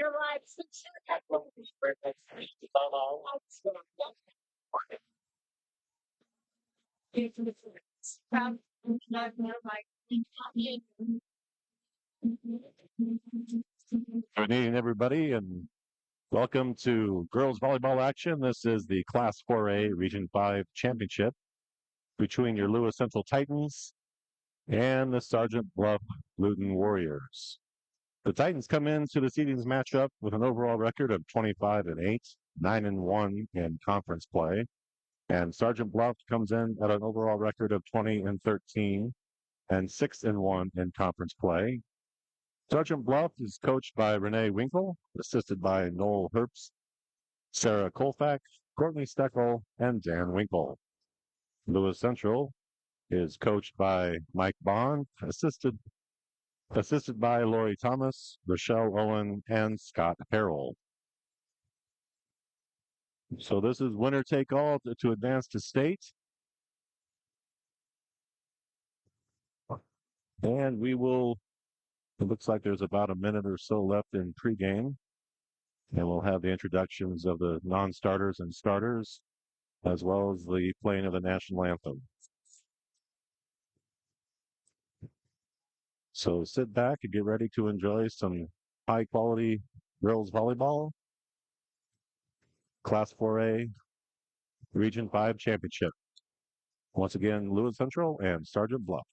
Good evening, everybody, and welcome to girls volleyball action. This is the Class 4A Region 5 Championship between your Lewis Central Titans and the Sergeant Bluff-Luton Warriors. The Titans come into this evening's matchup with an overall record of 25-8, 9-1 in conference play, and Sergeant Bluff comes in at an overall record of 20-13 and 6-1 in conference play. Sergeant Bluff is coached by Renee Winkle, assisted by Noel Herbst, Sarah Colfax, Courtney Steckel, and Dan Winkle. Lewis Central is coached by Mike Bond, assisted by Lori Thomas, Rochelle Owen, and Scott Harrell. So this is winner take all to advance to state. And it looks like there's about a minute or so left in pregame. And we'll have the introductions of the non-starters and starters, as well as the playing of the national anthem. So sit back and get ready to enjoy some high-quality girls volleyball. Class 4A Region 5 Championship. Once again, Lewis Central and Sergeant Bluff.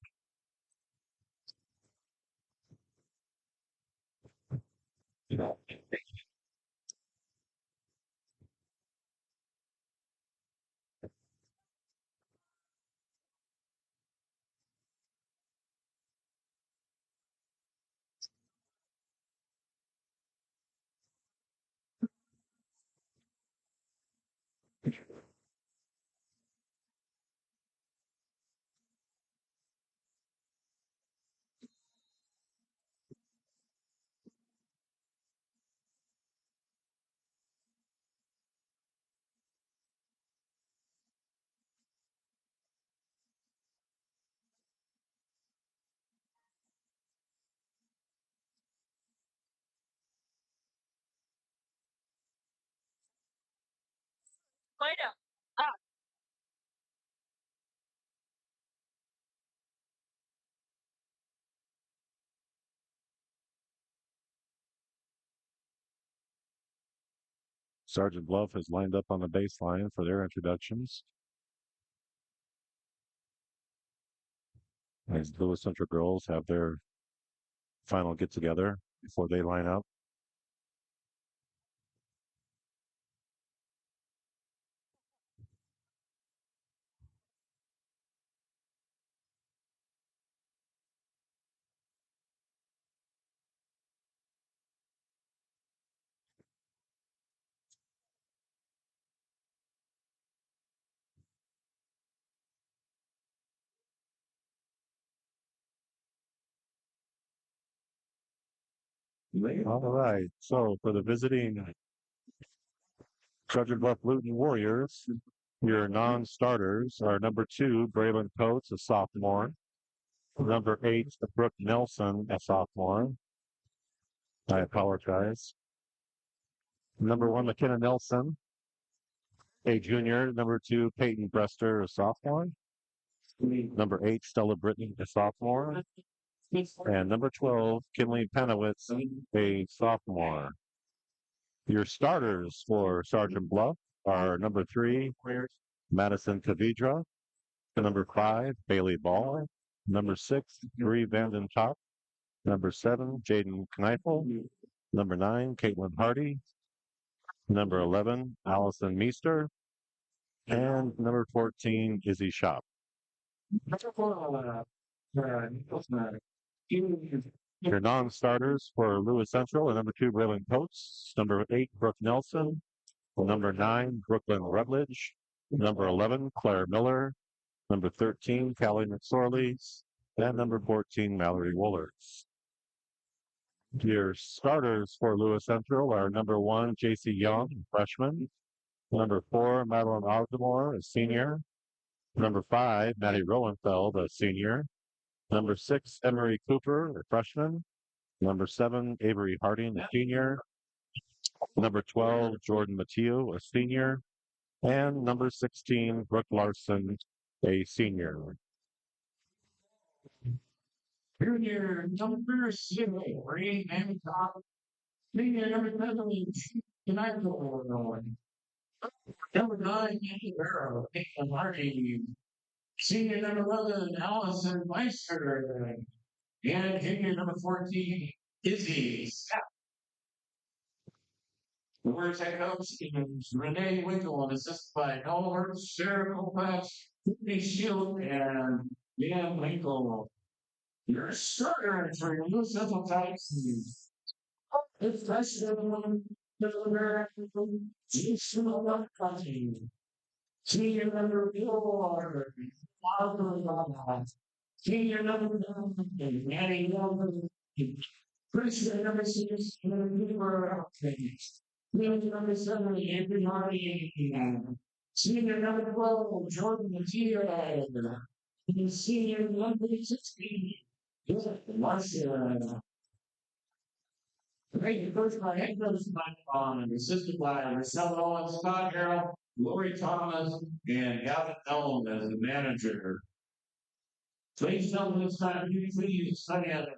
Sergeant Bluff has lined up on the baseline for their introductions. As Lewis Central girls have their final get-together before they line up. All right, so for the visiting Sergeant Bluff-Luton Warriors, your non-starters are number 2, Braylon Coates, a sophomore. Number 8, Brooke Nelson, a sophomore. I apologize. Number 1, McKenna Nelson, a junior. Number 2, Peyton Brester, a sophomore. Number 8, Stella Brittany, a sophomore. And number 12, Kinley Panowitz, a sophomore. Your starters for Sergeant Bluff are number 3, Madison Kavidra. Number 5, Bailey Ball. Number 6, Bree Vanden Top. Number 7, Jaden Kneifel. Number 9, Caitlin Hardy. Number 11, Allison Meester. And number 14, Izzy Shop. Your non-starters for Lewis Central are number 2, Braylon Coates. Number 8, Brooke Nelson. Number 9, Brooklyn Rutledge. Number 11, Claire Miller. Number 13, Callie McSorley. And number 14, Mallory Woolers. Your starters for Lewis Central are number 1, JC Young, freshman. Number 4, Madeline Osmore, a senior. Number 5, Maddie Rowenfeld, a senior. Number 6, Emery Cooper, a freshman. Number 7, Avery Harding, a senior. Number 12, Jordan Mathieu, a senior. And number 16, Brooke Larson, a senior. Junior number 3, and senior number 7, Michael. Number 9, Girl, Marty. Senior number 11, Allison Meister. And junior number 14, Izzy. The words head coach is Renee Winkle, assisted by Noah Sarah Kovacs, Whitney Shield, and Dan Winkle. Your starter for your New Central Titans. It's freshman, Jason Lockhart. Senior number 4, Margaret. Senior number 9, Manny Young. Freshman number 6, Cooper. Senior number 7, Andrew Marty. Senior number 12, Jordan Mathieu. And senior number 16, Marcia. Great, first by head coach Mike Bond, assisted by Marcel Owens, Scott Harrell, Lori Thomas, and Gavin Ellen as the manager. Ladies and gentlemen, it's time to please study at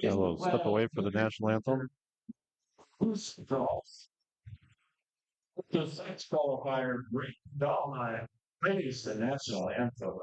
And we'll step away for the national anthem. Who's golf? The sex qualifier, Rick Dahlmeyer, plays the national anthem.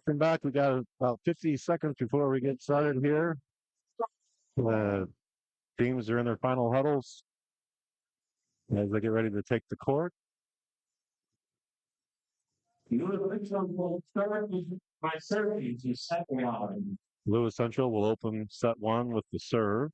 Welcome back. We got about 50 seconds before we get started here. Teams are in their final huddles as they get ready to take the court. My serving to second line. Lewis Central will open set one with the serve.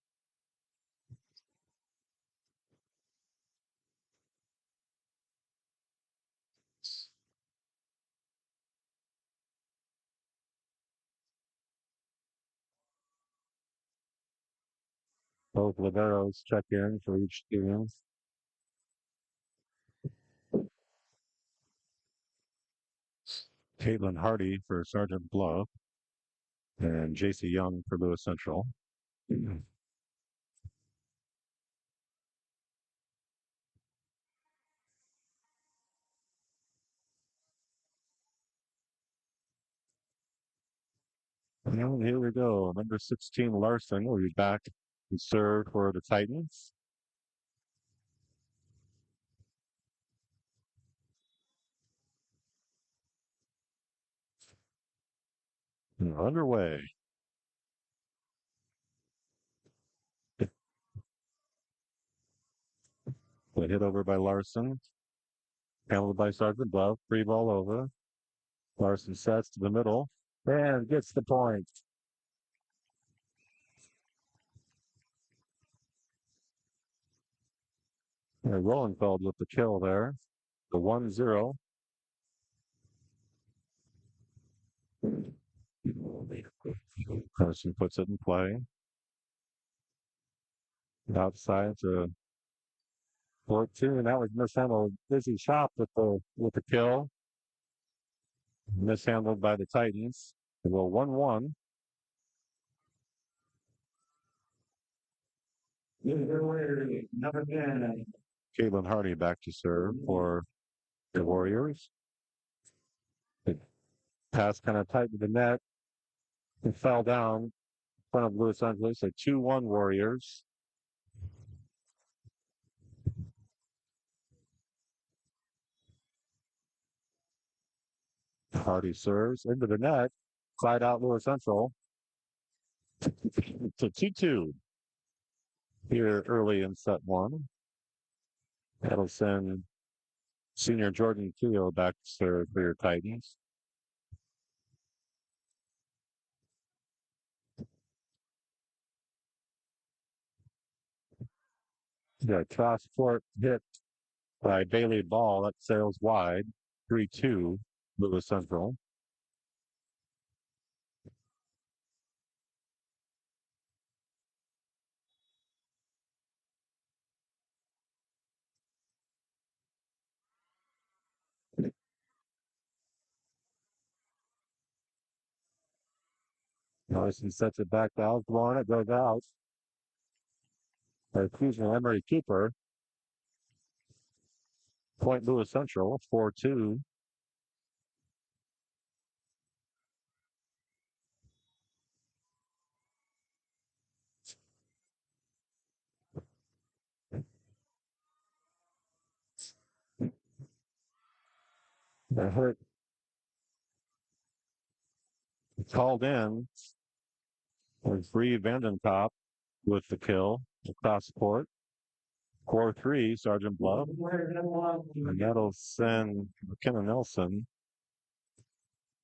Both liberos check in for each team. Caitlin Hardy for Sergeant Bluff and JC Young for Lewis Central. And here we go. Number 16, Larson will be back to serve for the Titans. And underway. The hit over by Larson. Handled by Sergeant Bluff. Free ball over. Larson sets to the middle and gets the point. Rolenfeld with the kill there. The 1-0. Larson puts it in play. Outside to 4-2, and that was mishandled. Busy shot with the kill. Mishandled by the Titans. They go 1-1. Number 10. Caitlin Hardy back to serve for the Warriors. The pass kind of tight to the net. It fell down in front of Los Angeles. A 2-1 Warriors. Hardy serves into the net. Side out Louis Central. It's a 2-2 here early in set one. That'll send senior Jordan Keogh back to serve for your Titans. The cross court hit by Bailey Ball that sails wide. 3-2 Louis Central. Larson sets it back to Osborne. It goes out. Excuse me, Emery Cooper. Point Louis Central, 4-2. The hit called in was Bree Vandentop with the kill across the court. 4-3, Sergeant Bluff. And that'll send McKenna Nelson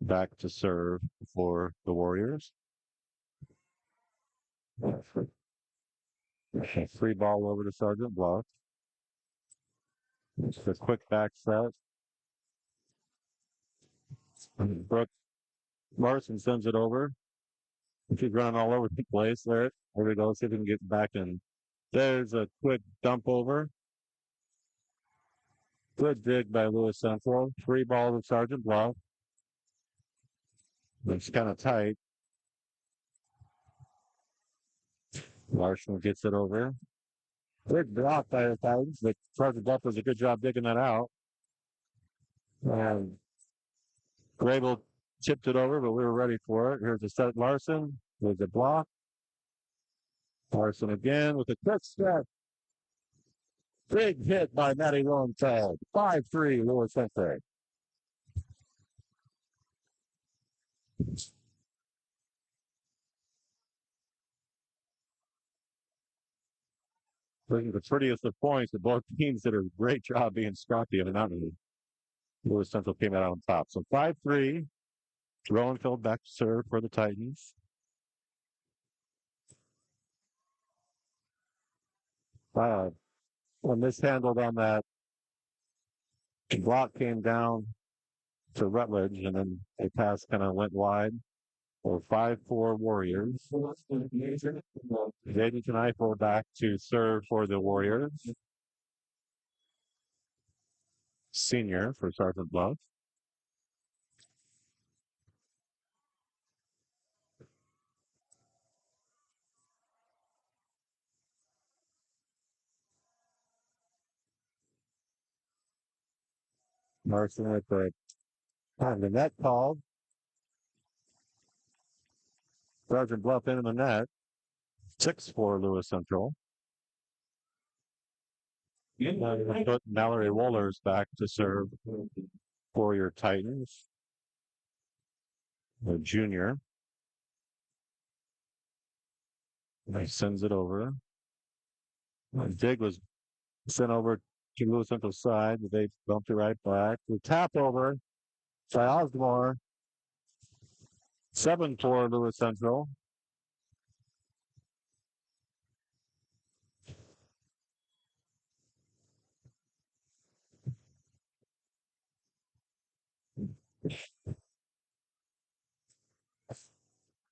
back to serve for the Warriors. Free ball over to Sergeant Bluff. It's a quick back set. Brooke Larson sends it over. She's running all over the place there. There we go. See if we can get back in. There's a quick dump over. Good dig by Louis Central. Free ball to Sergeant Bluff. It's kind of tight. Larson gets it over. Good block by the Titans, but Sergeant Bluff does a good job digging that out. And Grable chipped it over, but we were ready for it. Here's a set. Larson with the block. Larson again with a quick step. Big hit by Matty Lowenfeld. 5-3 Louis Central. Bringing the prettiest of points to both teams did a great job being scrappy and not really. Louis Central came out on top. So 5-3. Lowenfeld back to serve for the Titans. When mishandled on that, the block came down to Rutledge, and then a pass kind of went wide. Or 5-4 Warriors. Jaden Kneifel back to serve for the Warriors. Senior for Sergeant Bluff. Marson at the net called. Sergeant Bluff into the net. 6-4 Louis Central. Put Mallory Wohlers back to serve for your Titans. The junior. He sends it over. Dig was sent over to Louis Central's side, but they bumped it right back. The tap over by Osborne. 7-4 Louis Central.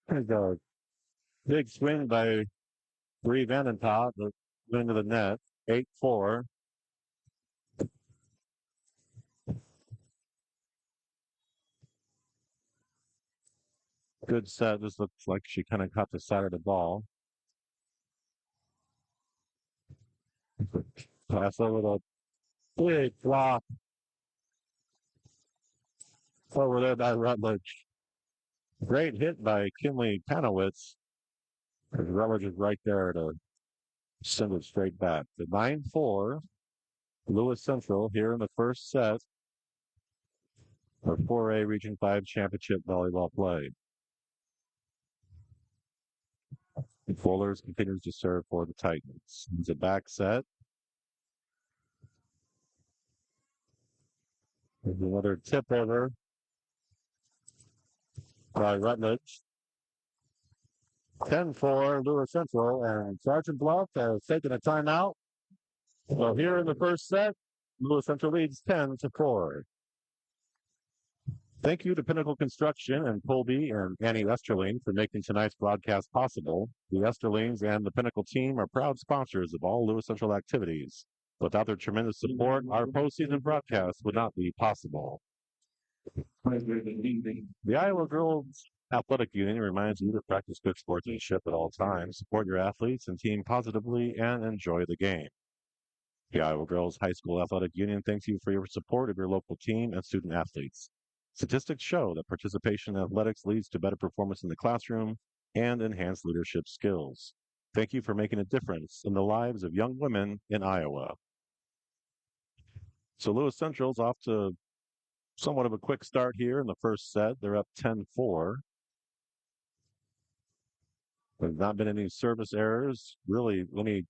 There's a big swing by Bree Vandentop, the into the net. 8-4. Good set. This looks like she kind of caught the side of the ball. Pass over the big flop over there by Rutledge. Great hit by Kinley Panowitz. Rutledge is right there to send it straight back. The 9-4, Lewis Central here in the first set of 4A Region 5 Championship volleyball play. Fullers continues to serve for the Titans. It's a back set. There's another tip over by Rutledge. 10-4, Lewis Central, and Sergeant Bluff has taken a timeout. So here in the first set, Lewis Central leads 10-4. Thank you to Pinnacle Construction and Colby and Annie Westerling for making tonight's broadcast possible. The Westerlings and the Pinnacle team are proud sponsors of all Lewis Central activities. Without their tremendous support, our postseason broadcast would not be possible. The Iowa Girls Athletic Union reminds you to practice good sportsmanship at all times, support your athletes and team positively, and enjoy the game. The Iowa Girls High School Athletic Union thanks you for your support of your local team and student athletes. Statistics show that participation in athletics leads to better performance in the classroom and enhanced leadership skills. Thank you for making a difference in the lives of young women in Iowa. So Lewis Central's off to somewhat of a quick start here in the first set. They're up 10-4. There's not been any service errors, really any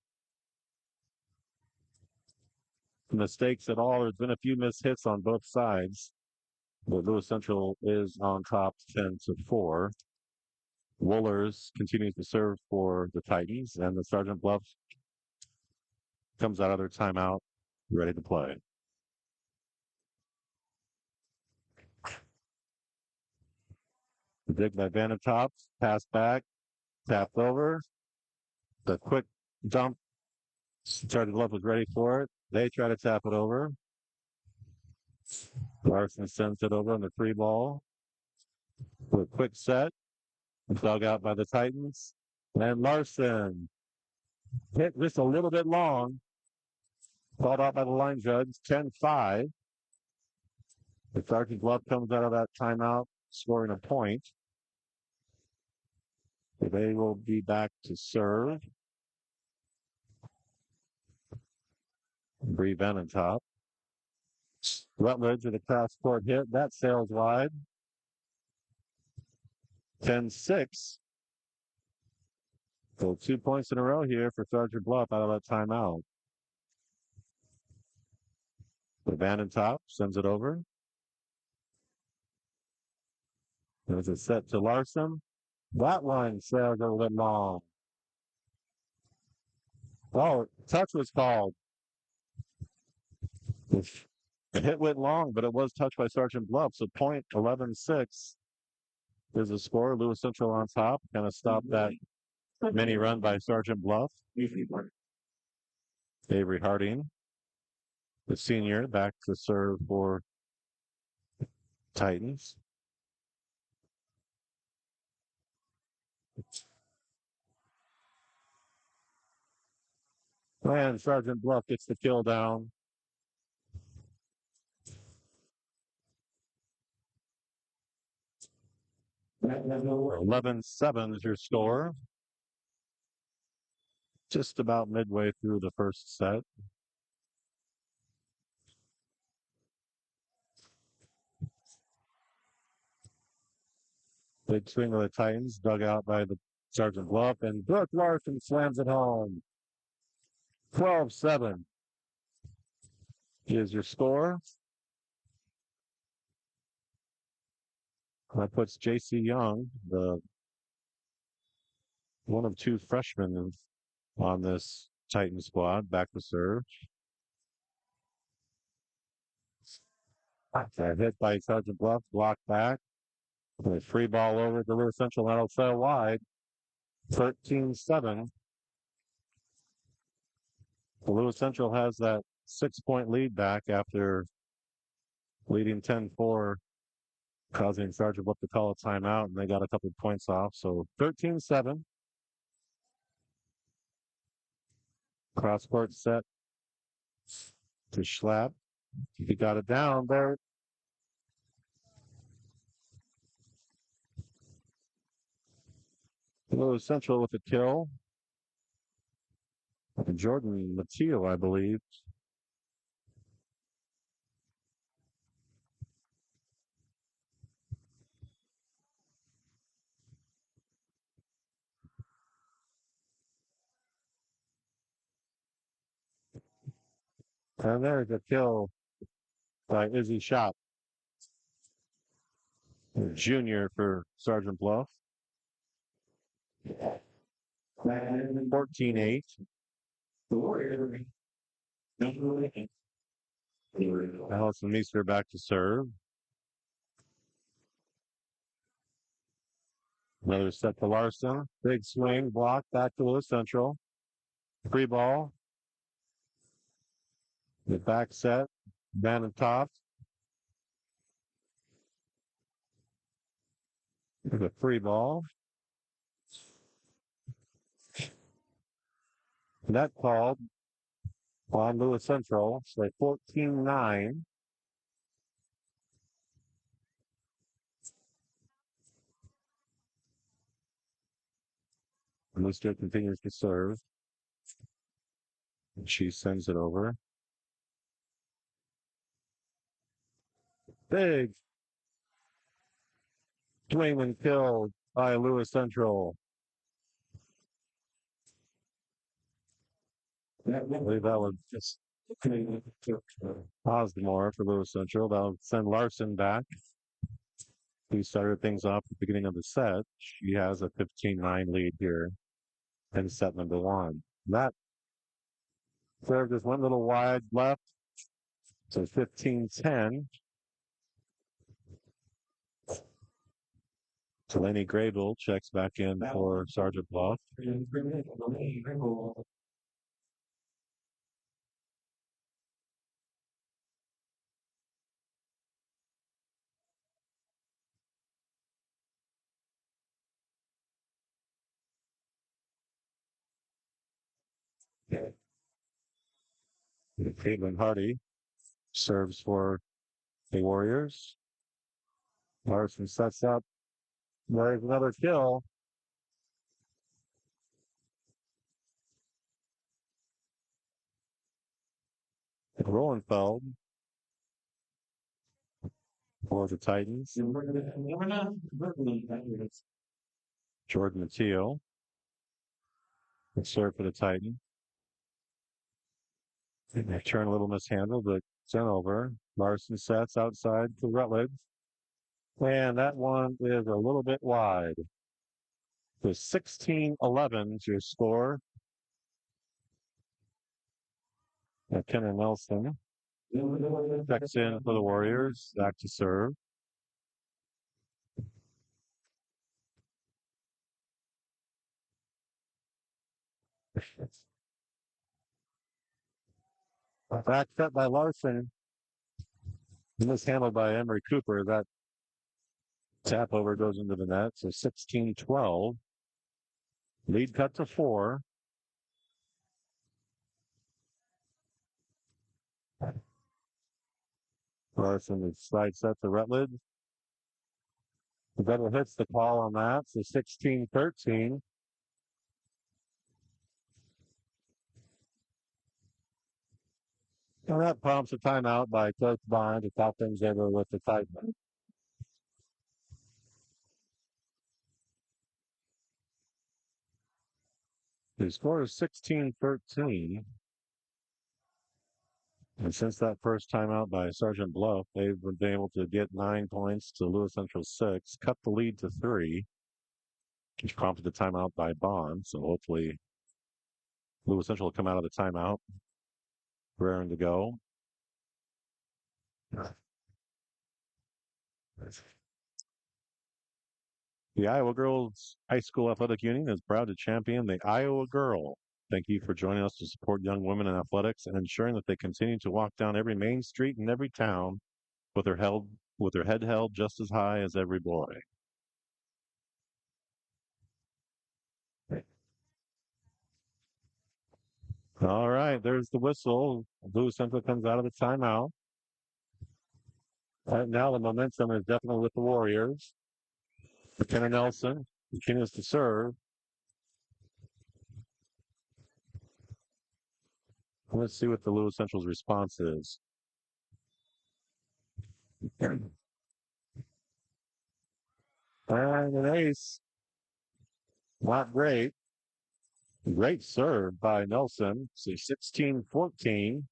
mistakes at all. There's been a few missed hits on both sides. But Lewis Central is on top 10-4. Wohlers continues to serve for the Titans, and the Sergeant Bluff comes out of their timeout, ready to play. The dig by Vandertop, pass back, tapped over. The quick dump, Sergeant Bluff was ready for it. They try to tap it over. Larson sends it over on the free ball. With a quick set, dug out by the Titans. And Larson hit just a little bit long. Called out by the line judge, 10-5. The Sergeant Bluff comes out of that timeout, scoring a point. They will be back to serve. Bree Vanentop. Rutledge with a cross court hit. That sails wide. 10-6. So 2 points in a row here for Sergeant Bluff out of that timeout. The Vanentop sends it over. There's a set to Larson. That one sails a little bit long. Oh, touch was called. The hit went long, but it was touched by Sergeant Bluff. So point 11-6 is the score. Lewis Central on top. Kind of stopped that mini run by Sergeant Bluff. Avery Harding, the senior, back to serve for Titans. And Sergeant Bluff gets the kill down. 11-7 is your score. Just about midway through the first set. Big swing of the Titans, dug out by the Sergeant Bluff, and Brooke Larson slams it home. 12-7 is your score. That puts J.C. Young, the one of two freshmen on this Titan squad, back to serve. Hit by Sergeant Bluff, blocked back. A free ball over to Lewis Central, that'll sail wide. 13-7. Lewis Central has that 6-point lead back after leading 10-4 causing Sergeant Bluff to call a timeout, and they got a couple of points off. So 13-7. Cross court set to Schlapp. He got it down there. Lewis Central with a kill. Jordan Matteo, I believe. And there's a kill by Izzy Shop, junior for Sergeant Bluff. 14-8. Allison Meester back to serve. Another set to Larson. Big swing, block, back to Lewis Central. Free ball. The back set. Down and top. The free ball. That called on Lewis Central. So 14-9. Meester continues to serve. She sends it over. Big swing and kill by Lewis Central. I believe that was just Osmore for Lewis Central. That'll send Larson back. He started things off at the beginning of the set. She has a 15-9 lead here in set number one. That serve just went a little wide left. So 15-10. Delaney Grable checks back in for Sergeant Bluff. Caitlin Hardy serves for the Warriors. Larson sets up. There's another kill. Rolenfeld for the Titans. Jordan Matteo serve for the Titans. Turn a little mishandled, but sent over. Larson sets outside to Rutledge. And that one is a little bit wide. The 16-11 is your score. Kenner Nelson checks in for the Warriors. Back to serve. Back set by Larson. Mishandled by Emery Cooper. That tap over goes into the net. So 16-12. Lead cut to 4. Larson is slide set to Rutledge. The double hits the call on that. So 16-13. And that prompts a timeout by Coach Bond to top things over with the Titans. The score is 16-13. And since that first timeout by Sergeant Bluff, they've been able to get 9 points to Lewis Central 6, cut the lead to 3, which prompted the timeout by Bond. So hopefully Lewis Central will come out of the timeout, raring to go. The Iowa Girls High School Athletic Union is proud to champion the Iowa Girl. Thank you for joining us to support young women in athletics and ensuring that they continue to walk down every main street in every town with their with her head held just as high as every boy. All right, there's the whistle. Blue Central comes out of the timeout. Right now, the momentum is definitely with the Warriors. McKenna Nelson continues to serve. Let's see what the Lewis Central's response is. And an ace. Not great. Great serve by Nelson. So 16-14.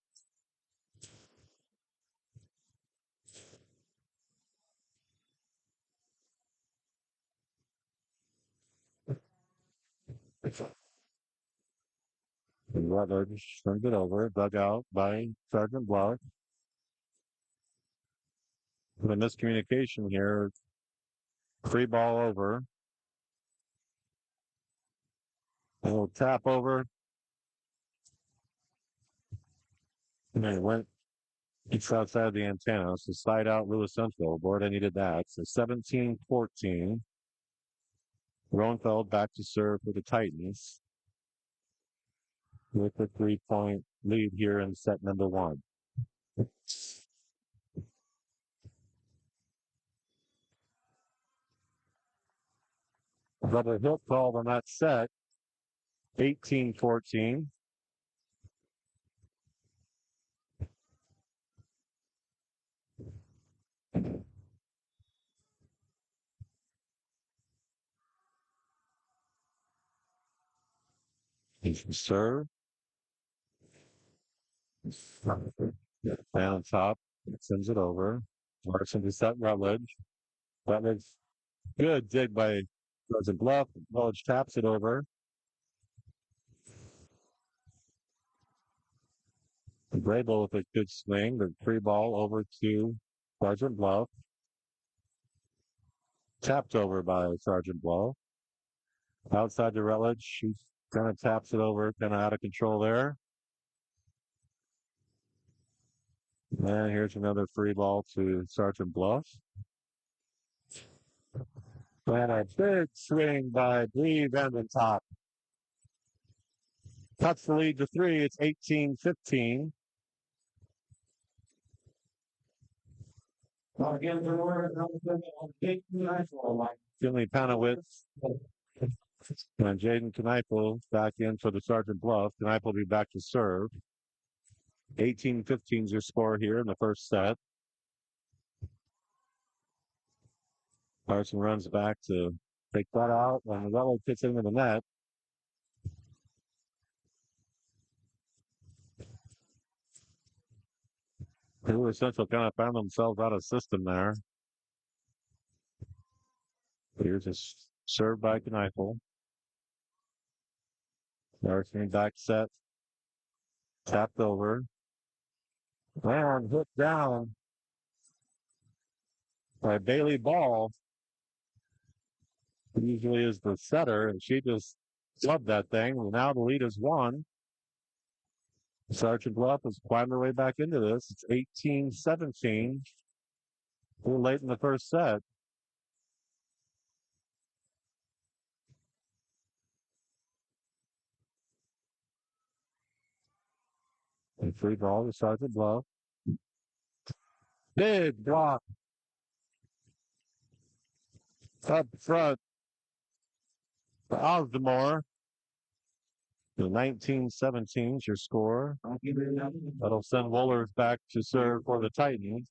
Rutledge turns it over. Dug out by Sergeant Bluff. The miscommunication here. Free ball over. A little tap over. And then it went it's outside the antenna. So slide out Lewis Central. Board, I needed that. So 17-14. Roenfeld back to serve for the Titans with a 3-point lead here in set number one. Double hit called on that set. 18-14. Serve. Down top. Sends it over. Larson to set Rutledge. Rutledge. Good dig by Sergeant Bluff. Rutledge taps it over. Grable with a good swing. The free ball over to Sergeant Bluff. Tapped over by Sergeant Bluff. Outside to Rutledge. She kind of taps it over. Kind of out of control there. And here's another free ball to Sergeant Bluff. And a big swing by Bree Vandertop. Cuts the lead to 3. It's 18-15. Finley Panowitz and Jaden Kneifel back in for the Sergeant Bluff. Kneifel will be back to serve. 18-15 is your score here in the first set. Carson runs back to take that out, and Novello gets into the net. Lewis Central kind of found themselves out of system there. Here's a serve by Kneifel. Carson back set. Tapped over. And hit down by Bailey Ball. Usually is the setter, and she just flubbed that thing. Well, now the lead is 1. Sergeant Bluff has climbed their way back into this. It's 18-17. A little late in the first set. And free ball to Sergeant Bluff. Big block up front for Osdemore. The 19-17 is your score. That'll send Wohlers back to serve for the Titans.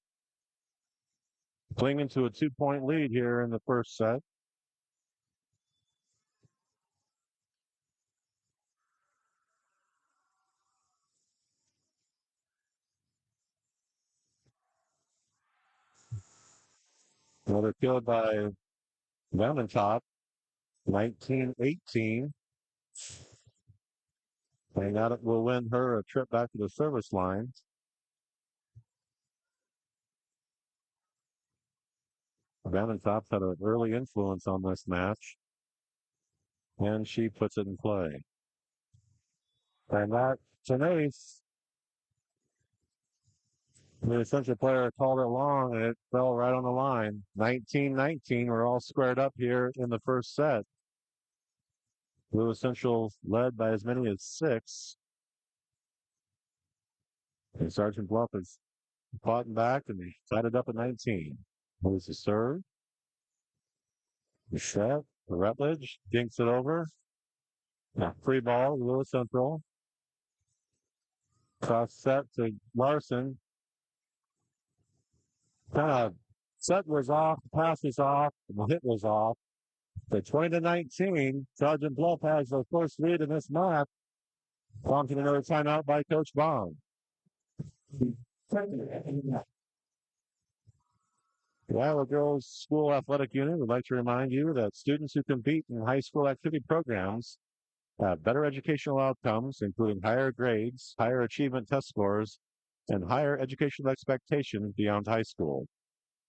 Clinging to a 2-point lead here in the first set. Another kill by Valentop. 19-18. And that will win her a trip back to the service line. Valentop's had an early influence on this match. And she puts it in play. And that's an ace. The Central player called it long, and it fell right on the line. 19-19. We're all squared up here in the first set. Lewis Central led by as many as 6. And Sergeant Bluff has fought back, and they tied it up at 19. Moves the serve. The set. The Rutledge dinks it over. Now, free ball, Lewis Central. Cross set to Larson. Kind of set was off, pass was off, the hit was off. The 20-19, Sergeant Bluff has the first lead in this match. Prompting another timeout by Coach Bond. The Iowa Girls School Athletic Union would like to remind you that students who compete in high school activity programs have better educational outcomes, including higher grades, higher achievement test scores, and higher educational expectations beyond high school.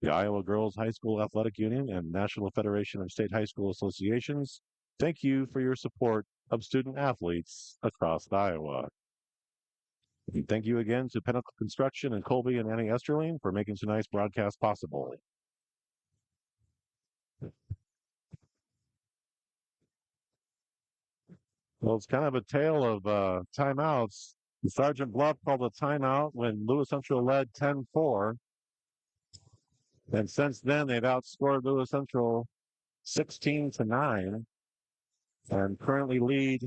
The Iowa Girls High School Athletic Union and National Federation of State High School Associations thank you for your support of student athletes across Iowa. And thank you again to Pinnacle Construction and Colby and Annie Esterling for making tonight's broadcast possible. Well, it's kind of a tale of timeouts. Sergeant Bluff called a timeout when Lewis Central led 10-4. And since then, they've outscored Lewis Central 16-9 and currently lead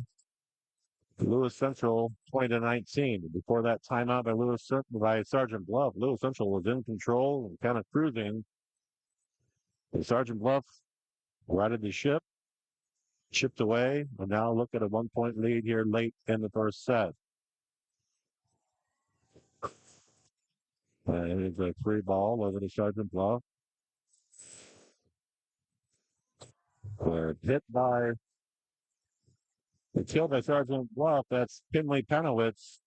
Lewis Central 20-19. Before that timeout by Sergeant Bluff, Lewis Central was in control and kind of cruising. And Sergeant Bluff righted the ship, chipped away, and now look at a 1-point lead here late in the first set. It is a free ball over to Sergeant Bluff. Hit by the kill by Sergeant Bluff. That's Kinley Penowitz.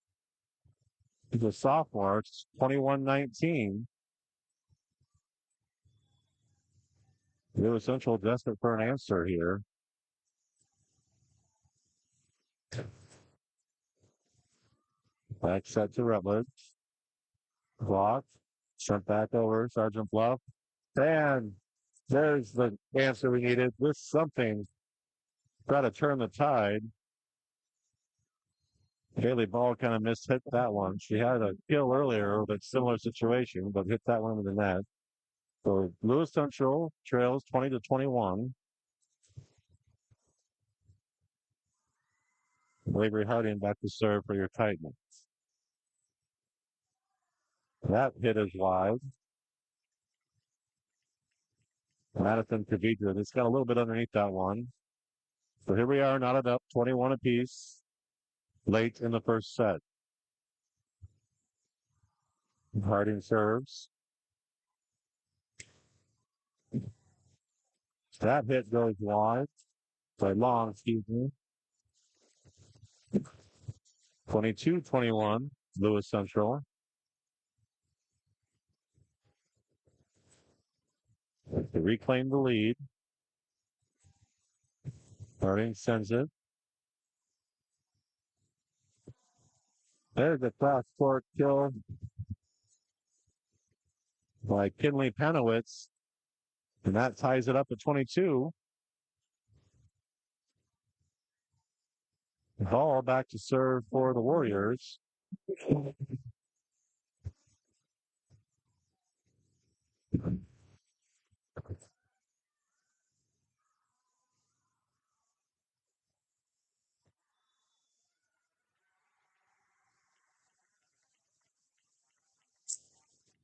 He's a sophomore. It's 21-19. Lewis Central desperate for an answer here. Back set to Rutledge. Blocked. Sent back over Sergeant Bluff. And there's the answer we needed. This something try to turn the tide. Haley Ball kind of mishit that one. She had a kill earlier with a similar situation, but hit that one with the net. So Lewis Central trails 20-21. Avery Harding back to serve for your Titans. That hit is wide. Madison Kavitra, it's got a little bit underneath that one. So here we are, knotted up, 21 apiece, late in the first set. Harding serves. That hit goes wide. Long, excuse me. 22-21, Lewis Central. To reclaim the lead. Harding sends it. There's a cross court kill by Kinley Penowitz. And that ties it up at 22. Ball back to serve for the Warriors.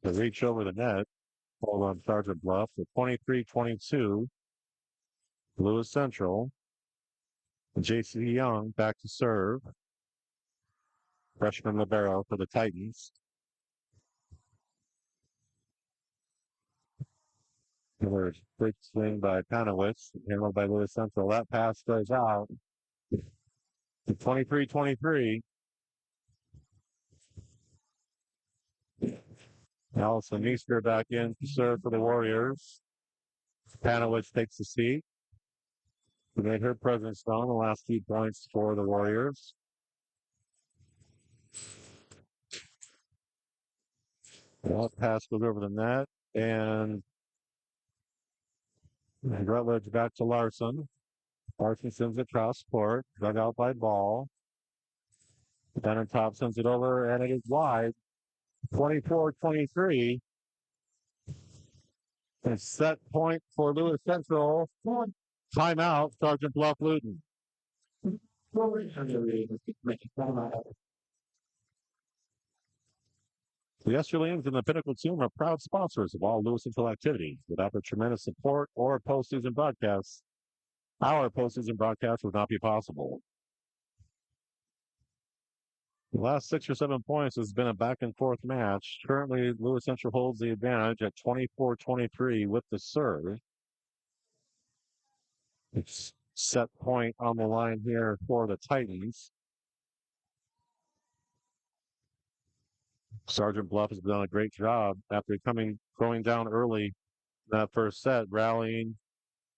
To reach over the net. Hold on Sergeant Bluff. So 23-22. Lewis Central. J.C. Young back to serve. Freshman libero for the Titans. Another big swing by Panowitz, handled by Lewis Central. That pass goes out. 23-23. Allison Easter back in to serve for the Warriors. Panowitz takes the seat. She made her presence known the last 2 points for the Warriors. Well, pass goes over the net, and Rutledge back to Larson. Larson sends it cross court, dug out by Ball. Top sends it over, and it is wide. 24-23. And set point for Lewis Central. Timeout, Sergeant Bluff-Luton. The Esterlians and the Pinnacle team are proud sponsors of all Lewis Central activities. Without their tremendous support or postseason broadcasts, our postseason broadcast would not be possible. The last 6 or 7 points has been a back and forth match. Currently, Lewis Central holds the advantage at 24-23 with the serve. It's set point on the line here for the Titans. Sergeant Bluff has done a great job after going down early in that first set, rallying,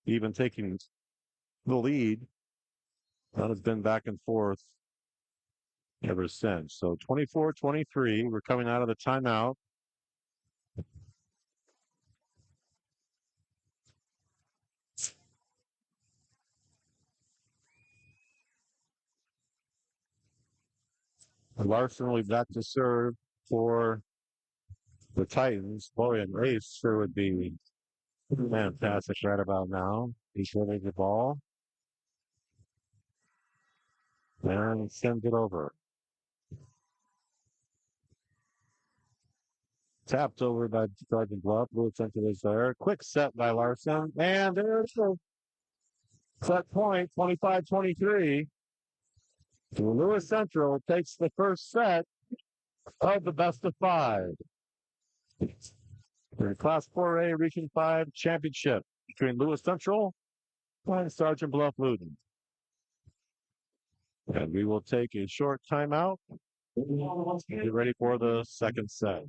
even taking the lead. That has been back and forth ever since. So 24-23, we're coming out of the timeout. Larson will be back to serve for the Titans. Boy, an ace sure would be fantastic right about now. He's winning the ball and sends it over. Tapped over by Sergeant Bluff. Lewis Central is there. Quick set by Larson. And there's the set point, 25-23. Lewis Central takes the first set of the best of 5. For Class 4A Region 5 championship between Lewis Central and Sergeant Bluff-Luton. And we will take a short timeout. Get ready for the second set.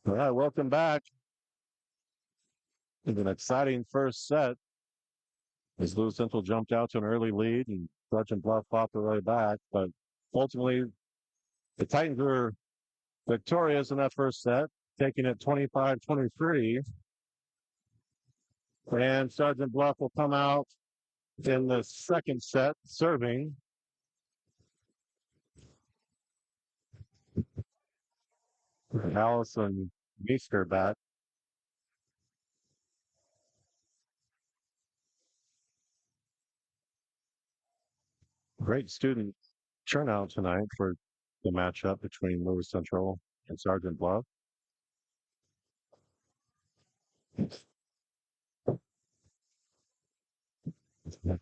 All right, welcome back. It's an exciting first set as Lewis Central jumped out to an early lead and Sergeant Bluff fought their way back. But ultimately, the Titans were victorious in that first set, taking it 25-23. And Sergeant Bluff will come out in the second set, serving. Allison Meester bat. Great student turnout tonight for the matchup between Lewis Central and Sergeant Bluff.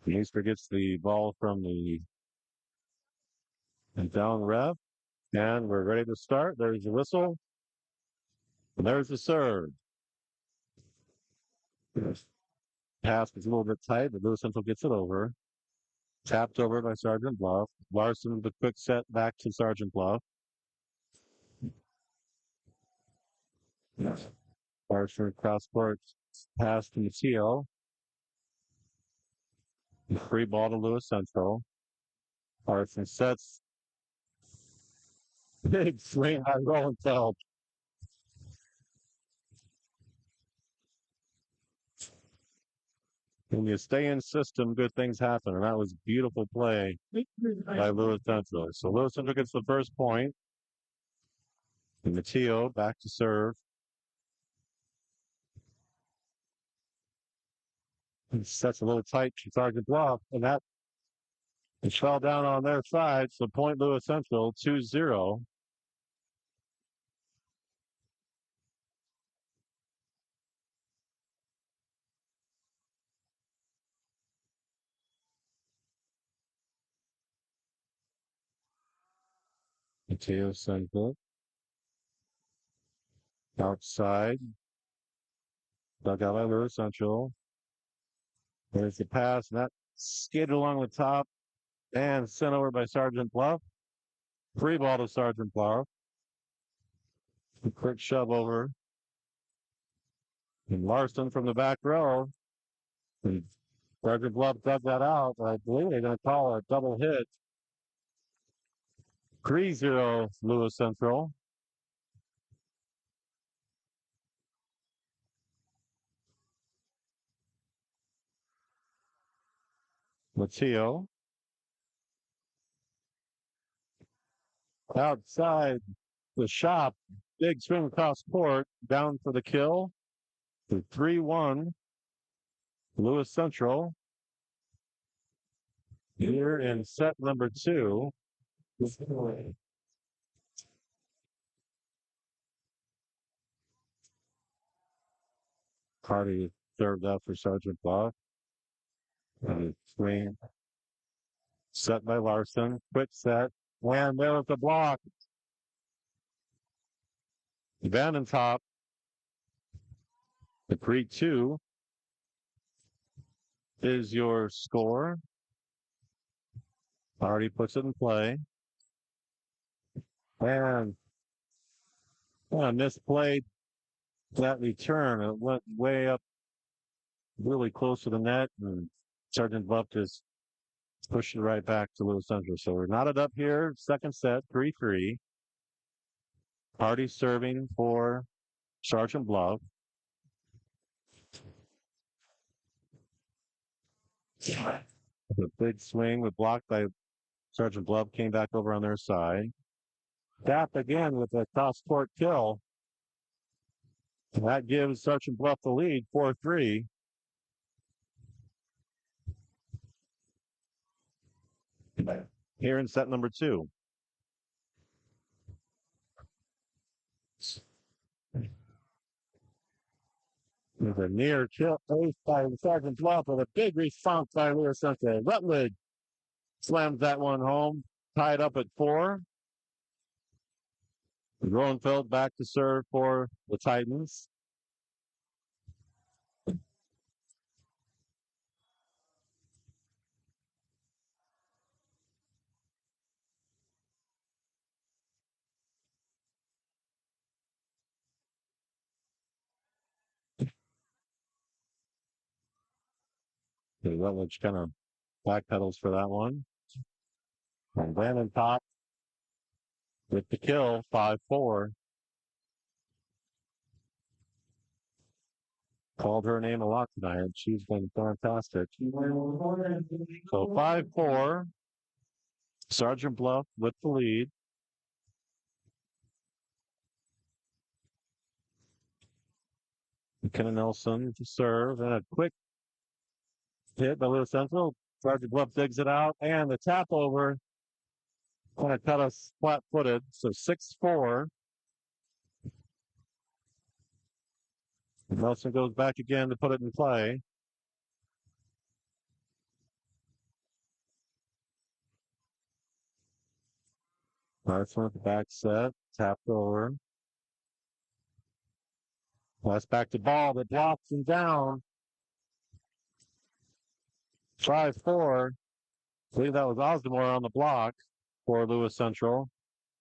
Meester gets the ball from the down ref, and we're ready to start. There's the whistle, and there's the serve. Pass is a little bit tight, but Lewis Central gets it over. Tapped over by Sergeant Bluff. Larson, the quick set back to Sergeant Bluff. Larson cross court pass to Matteo. Free ball to Lewis Central. Larson sets. Big swing on Rosenfeld. When you stay in system, good things happen. And that was beautiful play by Lewis Central. So Lewis Central gets the first point. And Matteo back to serve. He sets a little tight to Sergeant Bluff. And that it fell down on their side. So point Lewis Central 2-0. Matteo Central. Outside. Dug out by Lewis Central. There's the pass. And that skidded along the top and sent over by Sergeant Bluff. Free ball to Sergeant Bluff. A quick shove over. And Larson from the back row. And Sergeant Bluff dug that out. I believe they're going to call a double hit. 3-0 Lewis Central. Matteo. Outside the shop. Big swing across court. Down for the kill. 3-1 Lewis Central. Here in set number 2. Cardi served up for Sergeant Bluff. Swing set by Larson. Quick set. And there was the block. Van and top. The 3-2 is your score. Already puts it in play. And misplayed that return. It went way up really close to the net. And Sergeant Bluff just pushed it right back to Lewis Central. So we're knotted up here. Second set, 3-3. Hardy serving for Sergeant Bluff. The big swing was blocked by Sergeant Bluff, came back over on their side. Tap again with a cross court kill. That gives Sergeant Bluff the lead, 4-3. Here in set number 2. With a near kill ace by Sergeant Bluff with a big response by Lewis Central. Rutledge slams that one home, tied up at 4. Rosenfeld back to serve for the Titans. Rutledge kind of backpedals for that one. And Landon top with the kill, 5-4. Called her name a lot tonight. She's been fantastic. So 5-4. Sergeant Bluff with the lead. McKenna Nelson to serve, and a quick hit by Lewis Central. Sergeant Bluff digs it out, and the tap over kind of cut us flat-footed. So 6-4. Nelson goes back again to put it in play. Larson with the back set, tapped over. Pass back to ball that blocks and down. 5-4. I believe that was Osmore on the block for Lewis Central.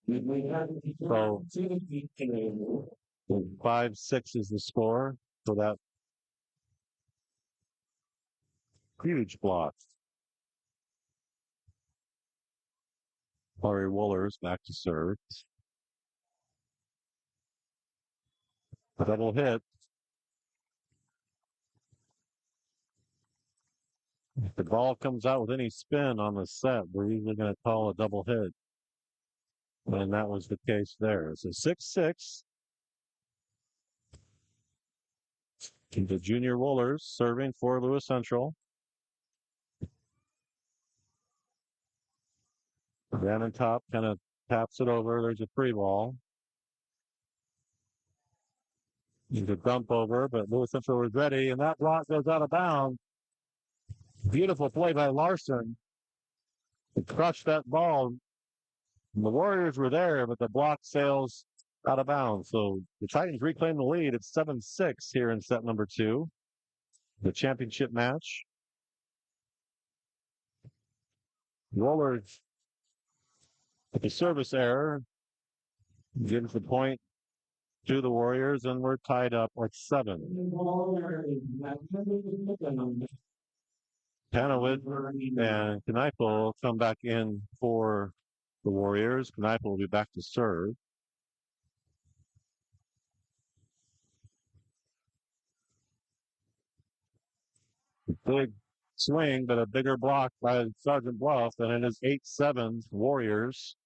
So 5-6 is the score for that huge block. Laurie Woolers back to serve. A double hit. If the ball comes out with any spin on the set, we're usually going to call a double hit. And that was the case there. So 6-6. The junior Woolers serving for Lewis Central. Down and top kind of taps it over. There's a free ball. There's a dump over, but Lewis Central was ready, and that block goes out of bounds. Beautiful play by Larson. He crushed that ball. The Warriors were there, but the block sails out of bounds. So the Titans reclaim the lead. It's 7-6 here in set number 2. The championship match. Rollers with the service error gives the point to the Warriors, and we're tied up at 7. Panowit and Kneipel come back in for the Warriors. Kneipel will be back to serve. Big swing, but a bigger block by Sergeant Bluff, and it is 8-7 Warriors.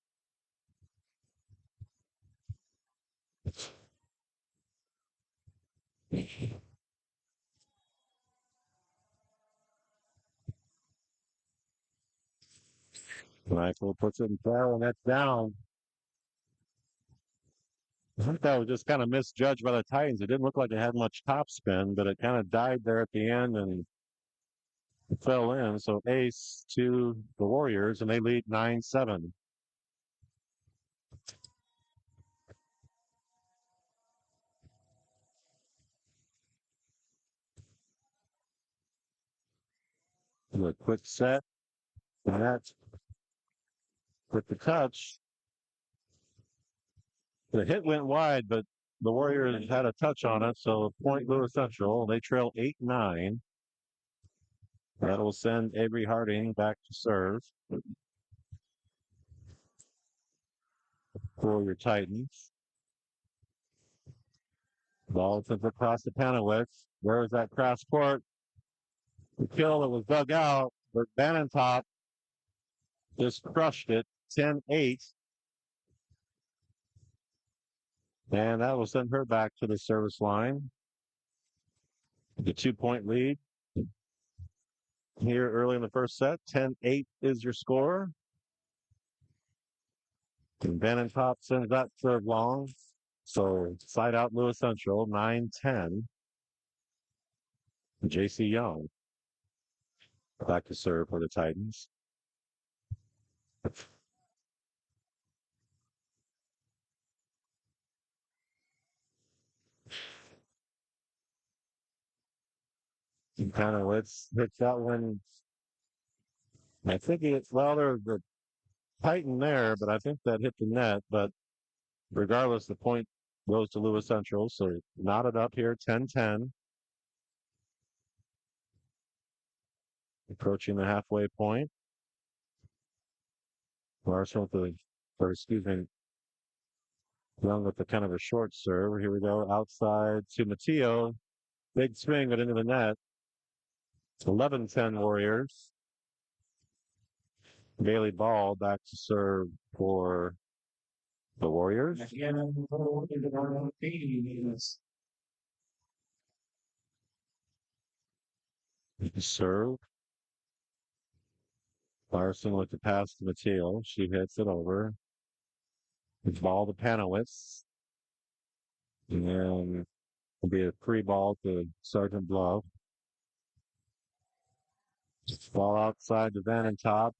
Kneipel puts it in play, and that's down. I think that was just kind of misjudged by the Titans. It didn't look like it had much topspin, but it kind of died there at the end and fell in. So ace to the Warriors, and they lead 9-7. A quick set, and that's with the touch. The hit went wide, but the Warriors had a touch on it, so point Lewis Central. They trail 8-9. That'll send Avery Harding back to serve for your Titans. Ball sent across the Panowitz. Where is that cross court? The kill that was dug out, but Banentop just crushed it, 10-8. And that will send her back to the service line. The 2-point lead here early in the first set. 10-8 is your score. And Banentop sends that serve long. So side out Lewis Central, 9-10. J.C. Young back to serve for the Titans. Kind of hits that one. I think there's a Titan there, but I think that hit the net. But regardless, the point goes to Lewis Central. So knotted up here, 10-10. Approaching the halfway point. Larson Young with the kind of a short serve. Here we go, outside to Matteo. Big swing, but into the net. 11-10 Warriors. Bailey Ball back to serve for the Warriors. Serve. Larson with the pass to Mateo. She hits it over. The ball to Panowitz. And then it'll be a free ball to Sergeant Bluff. Ball outside to Van and Top.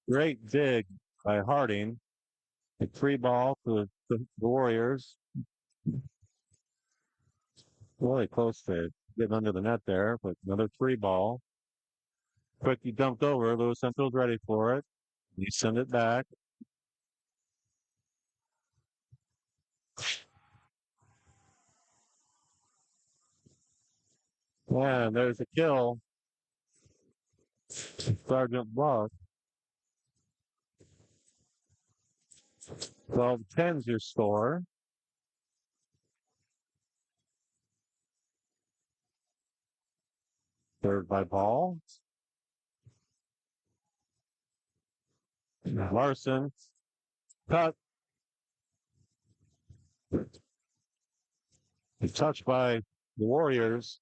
Great dig by Harding. A free ball to the Warriors. Really close to getting under the net there, but another free ball. Quickly dumped over. Lewis Central's ready for it. You send it back. Yeah, there's a kill. Sergeant Bluff. 12-10's your score. Third by Ball. Larson. Cut. Touched by the Warriors.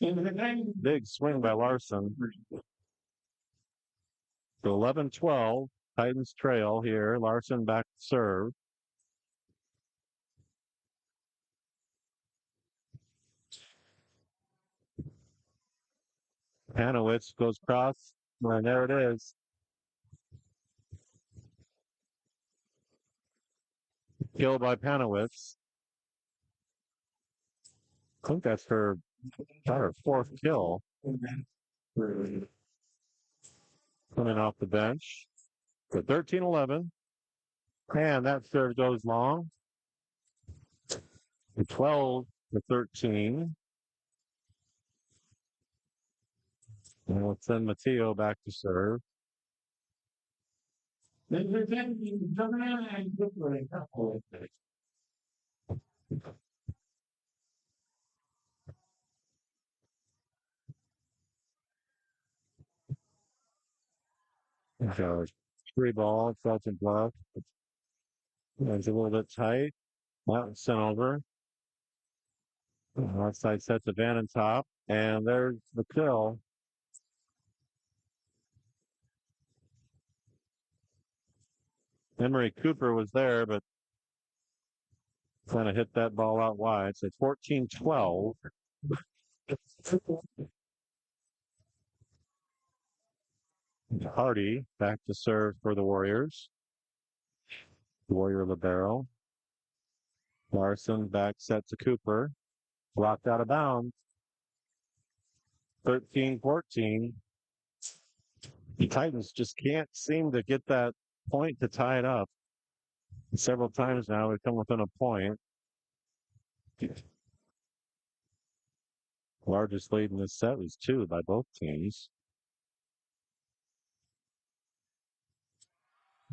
Big swing by Larson. 11-12. Titans trail here. Larson back to serve. Panowitz goes cross. And there it is. Kill by Panowitz. I think that's her fourth kill. Coming off the bench. For 13-11. And that serve goes long. 12-13. And we'll send Mateo back to serve. So free ball, Sergeant Bluff. It's a little bit tight. That was sent over. Outside set to Van and Top. And there's the kill. Emery Cooper was there, but kind of hit that ball out wide. So 14-12. Hardy back to serve for the Warriors. Warrior libero. Larson back set to Cooper. Blocked out of bounds. 13-14. The Titans just can't seem to get that point to tie it up. Several times now they've come within a point. Largest lead in this set was 2 by both teams.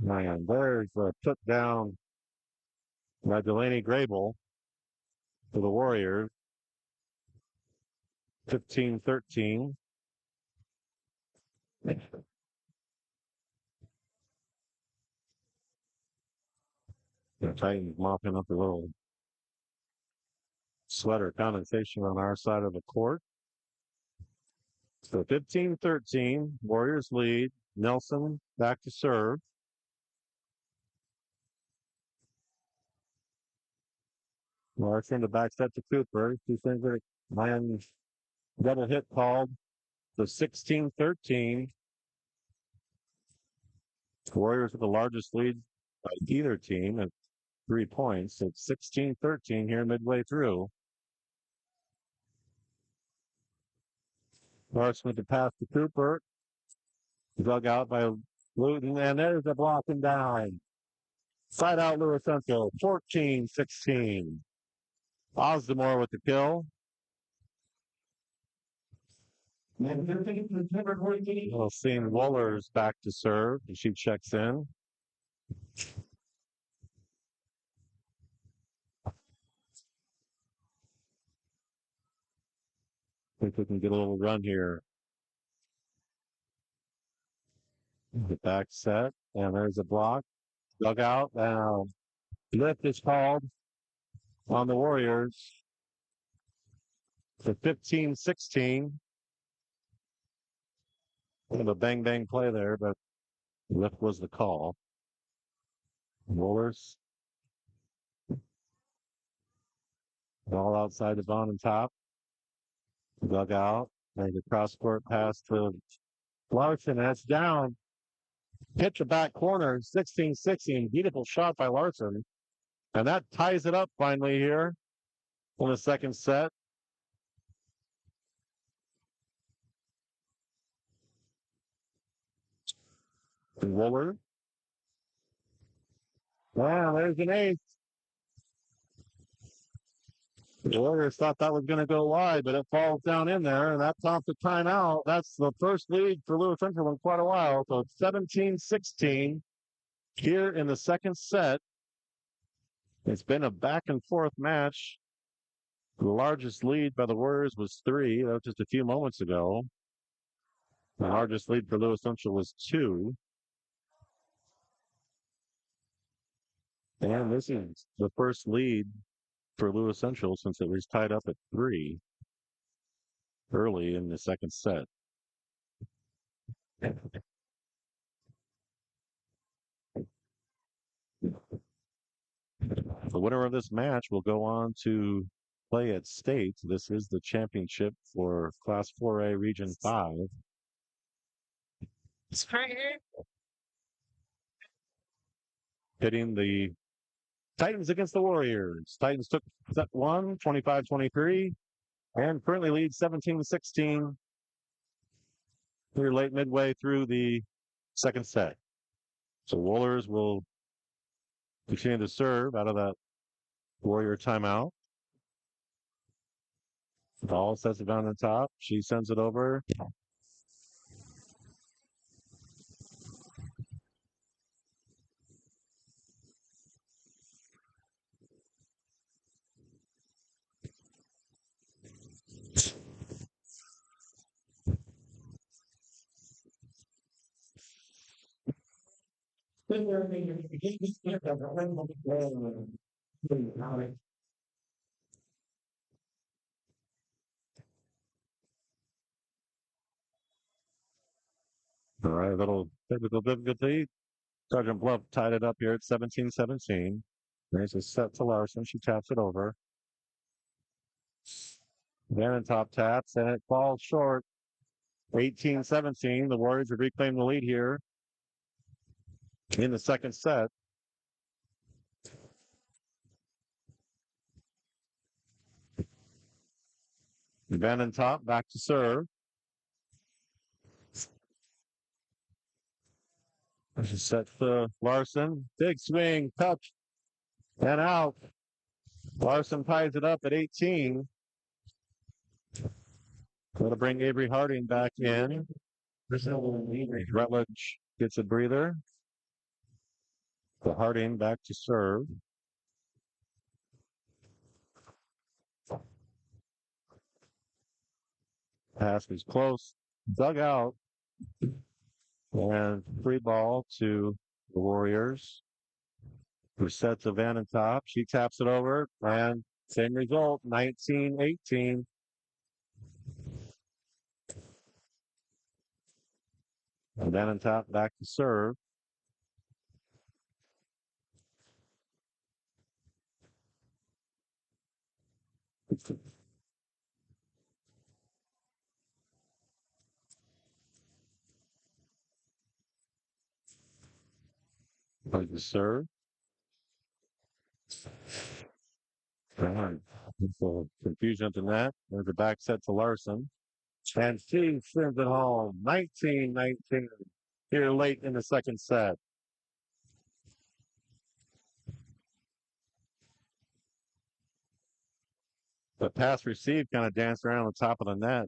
Man, there's a put down by Delaney Grable for the Warriors. 15-13. The Titans mopping up a little sweater condensation on our side of the court. So 15-13, Warriors lead. Nelson back to serve. Larson to back set to Cooper. Two things that man double hit called. So 16-13. Warriors with the largest lead by either team at 3 points. It's 16-13 here midway through. Larson with the pass to Cooper. Dug out by Luton. And there's a blocking down. Side out Lewis Central. 14-16. Osdemore with the kill. We'll see Wohlers back to serve. And she checks in. Think we can get a little run here. The back set. And there's a block. Dug out. Now, lift is called on the Warriors. to 15-16. Kind of a bang play there, but lift was the call. Rollers all outside the bottom and top. Dug out. Made a cross court pass to Larson. That's down. Hit the back corner. 16-16. Beautiful shot by Larson. And that ties it up finally here in the second set. Roller. Wow, there's an ace. The Warriors thought that was going to go wide, but it falls down in there, and that's off the timeout. That's the first lead for Lewis Central in quite a while. So it's 17-16 here in the second set. It's been a back and forth match. The largest lead by the Warriors was 3. That was just a few moments ago. The largest lead for Lewis Central was 2. And this is the first lead for Lewis Central since it was tied up at 3 early in the second set. The winner of this match will go on to play at state. This is the championship for Class 4A Region 5. Hitting the Titans against the Warriors. Titans took set 1, 25-23, and currently lead 17-16. We're late midway through the second set. So Warriors will continue to serve out of that Warrior timeout. Ball sets it down the top. She sends it over. All right, a little technical difficulty. Sergeant Bluff tied it up here at 17-17. There's a set to Larson. She taps it over. Van top taps, and it falls short. 18-17. The Warriors have reclaimed the lead here in the second set. Van top back to serve. This is set for Larson. Big swing, touch, and out. Larson ties it up at 18. Going to bring Avery Harding back in. Rutledge gets a breather. The Harding back to serve. Pass is close. Dug out. And free ball to the Warriors. Who sets a Van top. She taps it over. And same result, 19-18. And Van top back to serve. Back to serve. So confusion at the net. There's a back set to Larson. And she sends it home. 19-19 here late in the second set. The pass received kind of danced around on the top of the net.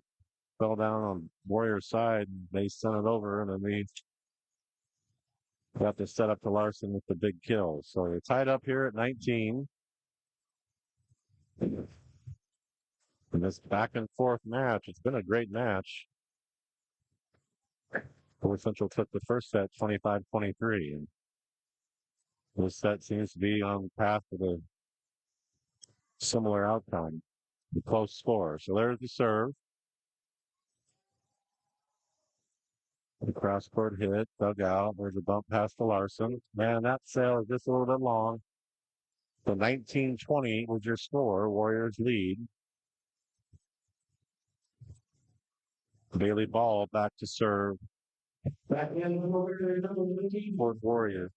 Fell down on Warrior's side. They sent it over, and then we got this set up to Larson with the big kill. So they're tied up here at 19. In this back and forth match, it's been a great match. North Central took the first set 25-23. And this set seems to be on the path to the similar outcome. Close score. So there's the serve. The cross court hit, dug out. There's a bump past to Larson. Man, that sail is just a little bit long. So 19-20 was your score. Warriors lead. Bailey Ball back to serve Back in for Warriors.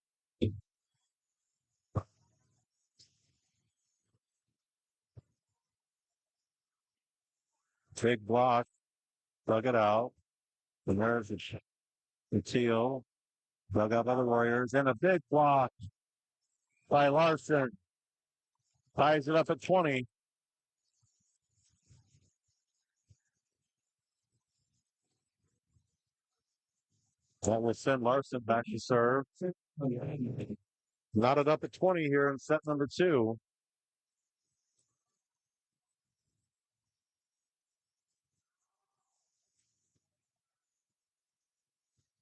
Big block, dug it out. And there's the teal, dug out by the Warriors, and a big block by Larson. Ties it up at 20. That will send Larson back to serve. Knotted up at 20 here in set number 2.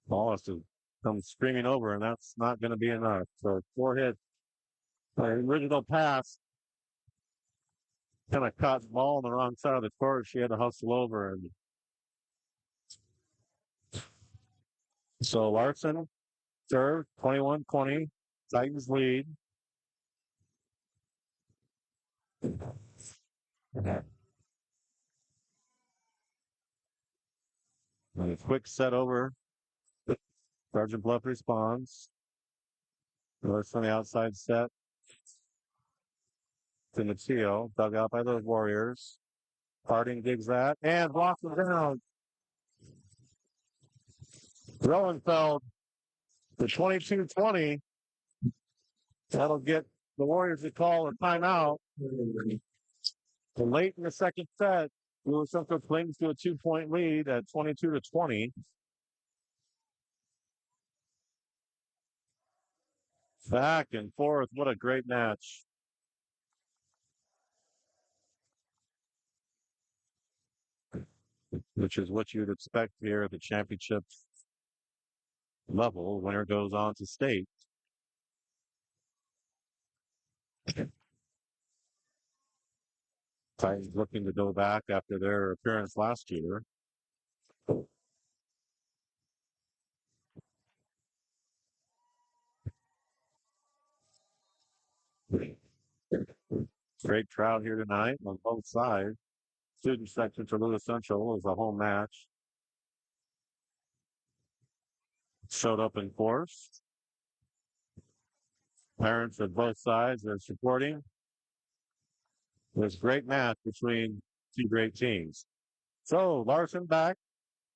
Ball has to come screaming over, and that's not going to be enough. So 4 hits. The original pass kind of caught the ball on the wrong side of the court. She had to hustle over. And so Larson served 21-20. Titans lead. And a quick set over. Sergeant Bluff responds. North on the outside set. To Mateo, dug out by those Warriors. Harding digs that and blocks him down. Roenfeld, the 22-20. That'll get the Warriors to call a timeout. And late in the second set, Lewis Central clings to a 2-point lead at 22-20. Back and forth. What a great match. Which is what you'd expect here at the championship level. Winner goes on to state. Titans looking to go back after their appearance last year. Great crowd here tonight on both sides. Student section for Lewis Central is a home match. Showed up in force. Parents of both sides are supporting. This great match between two great teams. So Larson back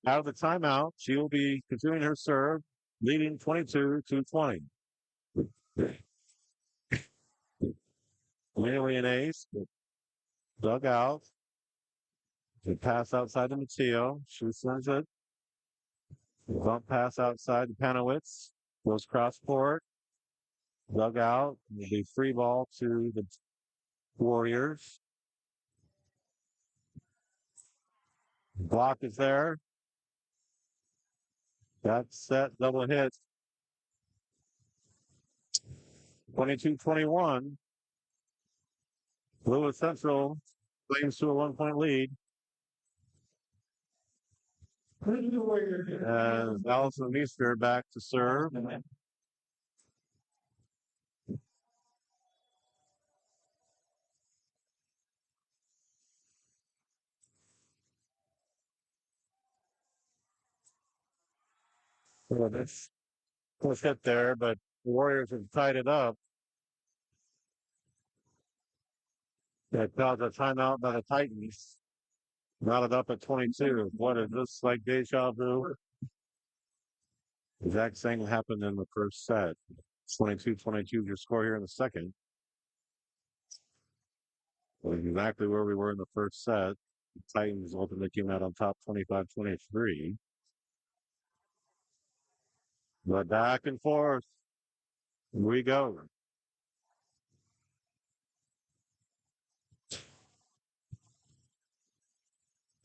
out of the timeout. She will be continuing her serve, leading 22-20. Nearly an ace. Dug out. The pass outside to Mateo. She sends it. Bump pass outside to Panowitz. Goes cross court. Dug out. The free ball to the Warriors. Block is there. That's set. Double hit. 22-21. Lewis Central claims to a 1-point lead. As Allison Meester back to serve. Well, this was hit there, but the Warriors have tied it up. That caused a timeout by the Titans. Knotted up at 22. What is this, like deja vu? Exact same happened in the first set. 22-22 your score here in the second. Exactly where we were in the first set. The Titans ultimately came out on top 25-23. But back and forth. Here we go.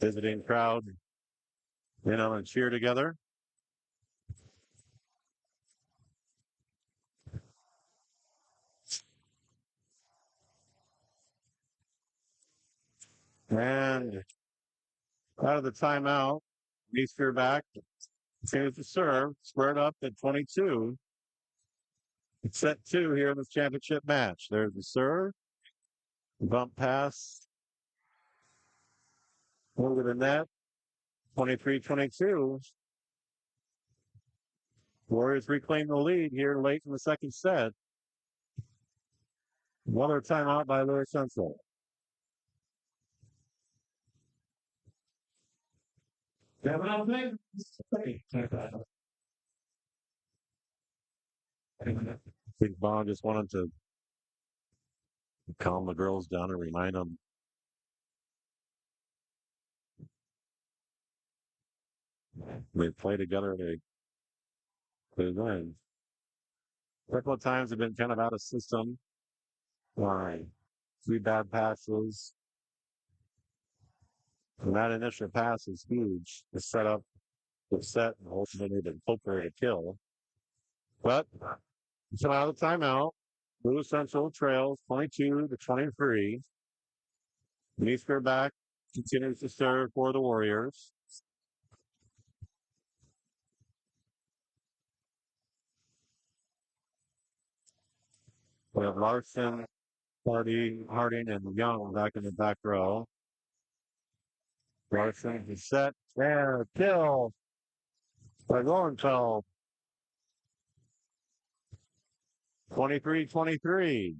Visiting crowd, and cheer together. And out of the timeout, Easter back. Continues to serve. Squared up at 22. It's set 2 here in this championship match. There's the serve. Bump pass. Over the net. 23-22. Warriors reclaim the lead here late in the second set. Another timeout by Lower Central. Big Bond just wanted to calm the girls down and remind them they play together. They win. A couple of times have been kind of out of system. Right. 3 bad passes. And that initial pass is huge to set up the set and ultimately the poker to kill. But it's out of the timeout. Blue Central trails 22-23. Meesker back continues to serve for the Warriors. We have Larson, Harding, and Young back in the back row. Larson is set. There, kill by Lowenfeld. 23-23.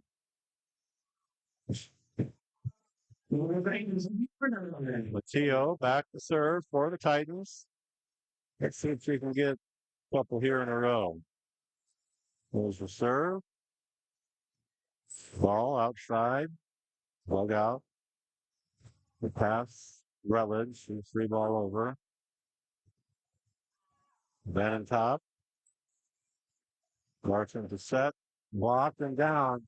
Matteo back to serve for the Titans. Let's see if we can get a couple here in a row. There's the serve. Ball outside. Bug out. The pass. Rutledge. 3 ball over. Van and top. Larson to set. Blocked and down.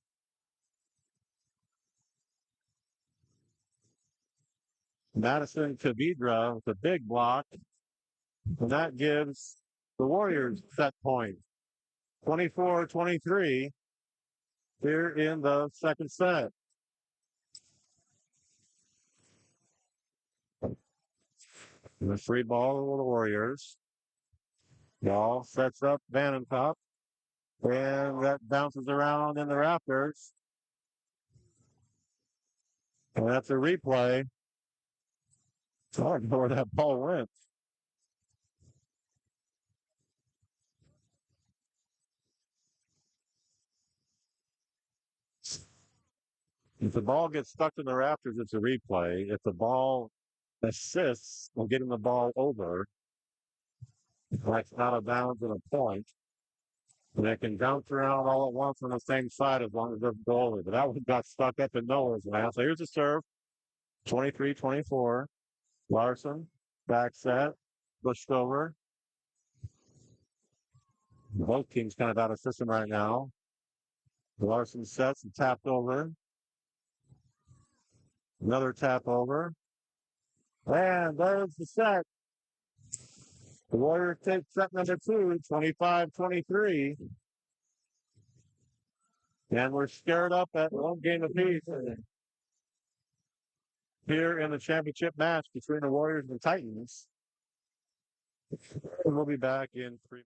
Madison to Vidra with a big block. And that gives the Warriors set point. 24-23 here in the second set. The 3 ball for the Warriors. Ball sets up Vanentop. And that bounces around in the rafters. And that's a replay. I don't know where that ball went. If the ball gets stuck in the rafters, it's a replay. If the ball assists on getting the ball over, that's not a bounds and a point. And it can bounce around all at once on the same side as long as it doesn't go over. But that one got stuck up in Noah's land. So here's the serve. 23-24. Larson, back set, pushed over. Both teams kind of out of system right now. Larson sets and tapped over. Another tap over. And there's the set. The Warriors take set number 2, 25-23. And we're scared up at 1 game apiece here in the championship match between the Warriors and the Titans. And we'll be back in 3.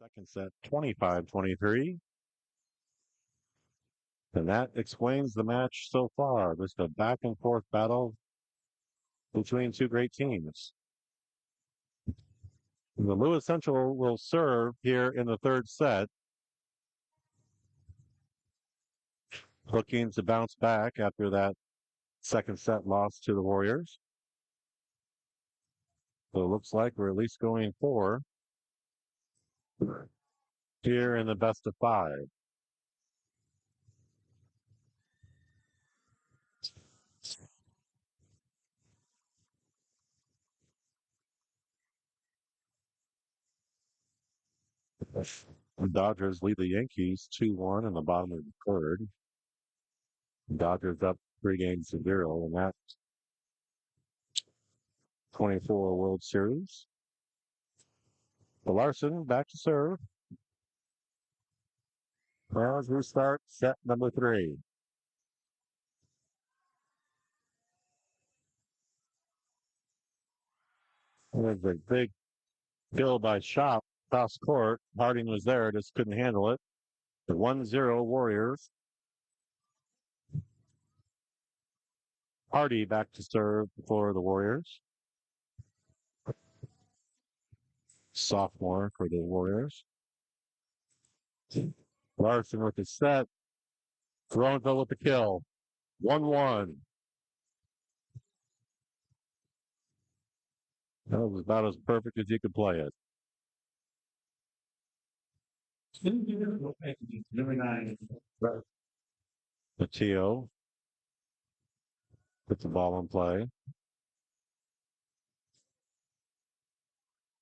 Second set, 25-23. And that explains the match so far. Just a back and forth battle between two great teams. The Lewis Central will serve here in the third set, looking to bounce back after that second set loss to the Warriors. So it looks like we're at least going 4 here in the best of 5. The Dodgers lead the Yankees 2-1 in the bottom of the third. Dodgers up 3-0 in that 24 World Series. Larson back to serve. As we start set number 3. There's a big kill by Shop cross court. Harding was there, just couldn't handle it. The 1-0 Warriors. Hardy back to serve for the Warriors. Sophomore for the Warriors. Larson with the set. Thrownville with the kill. 1-1. That was about as perfect as you could play it. Matteo puts the ball in play.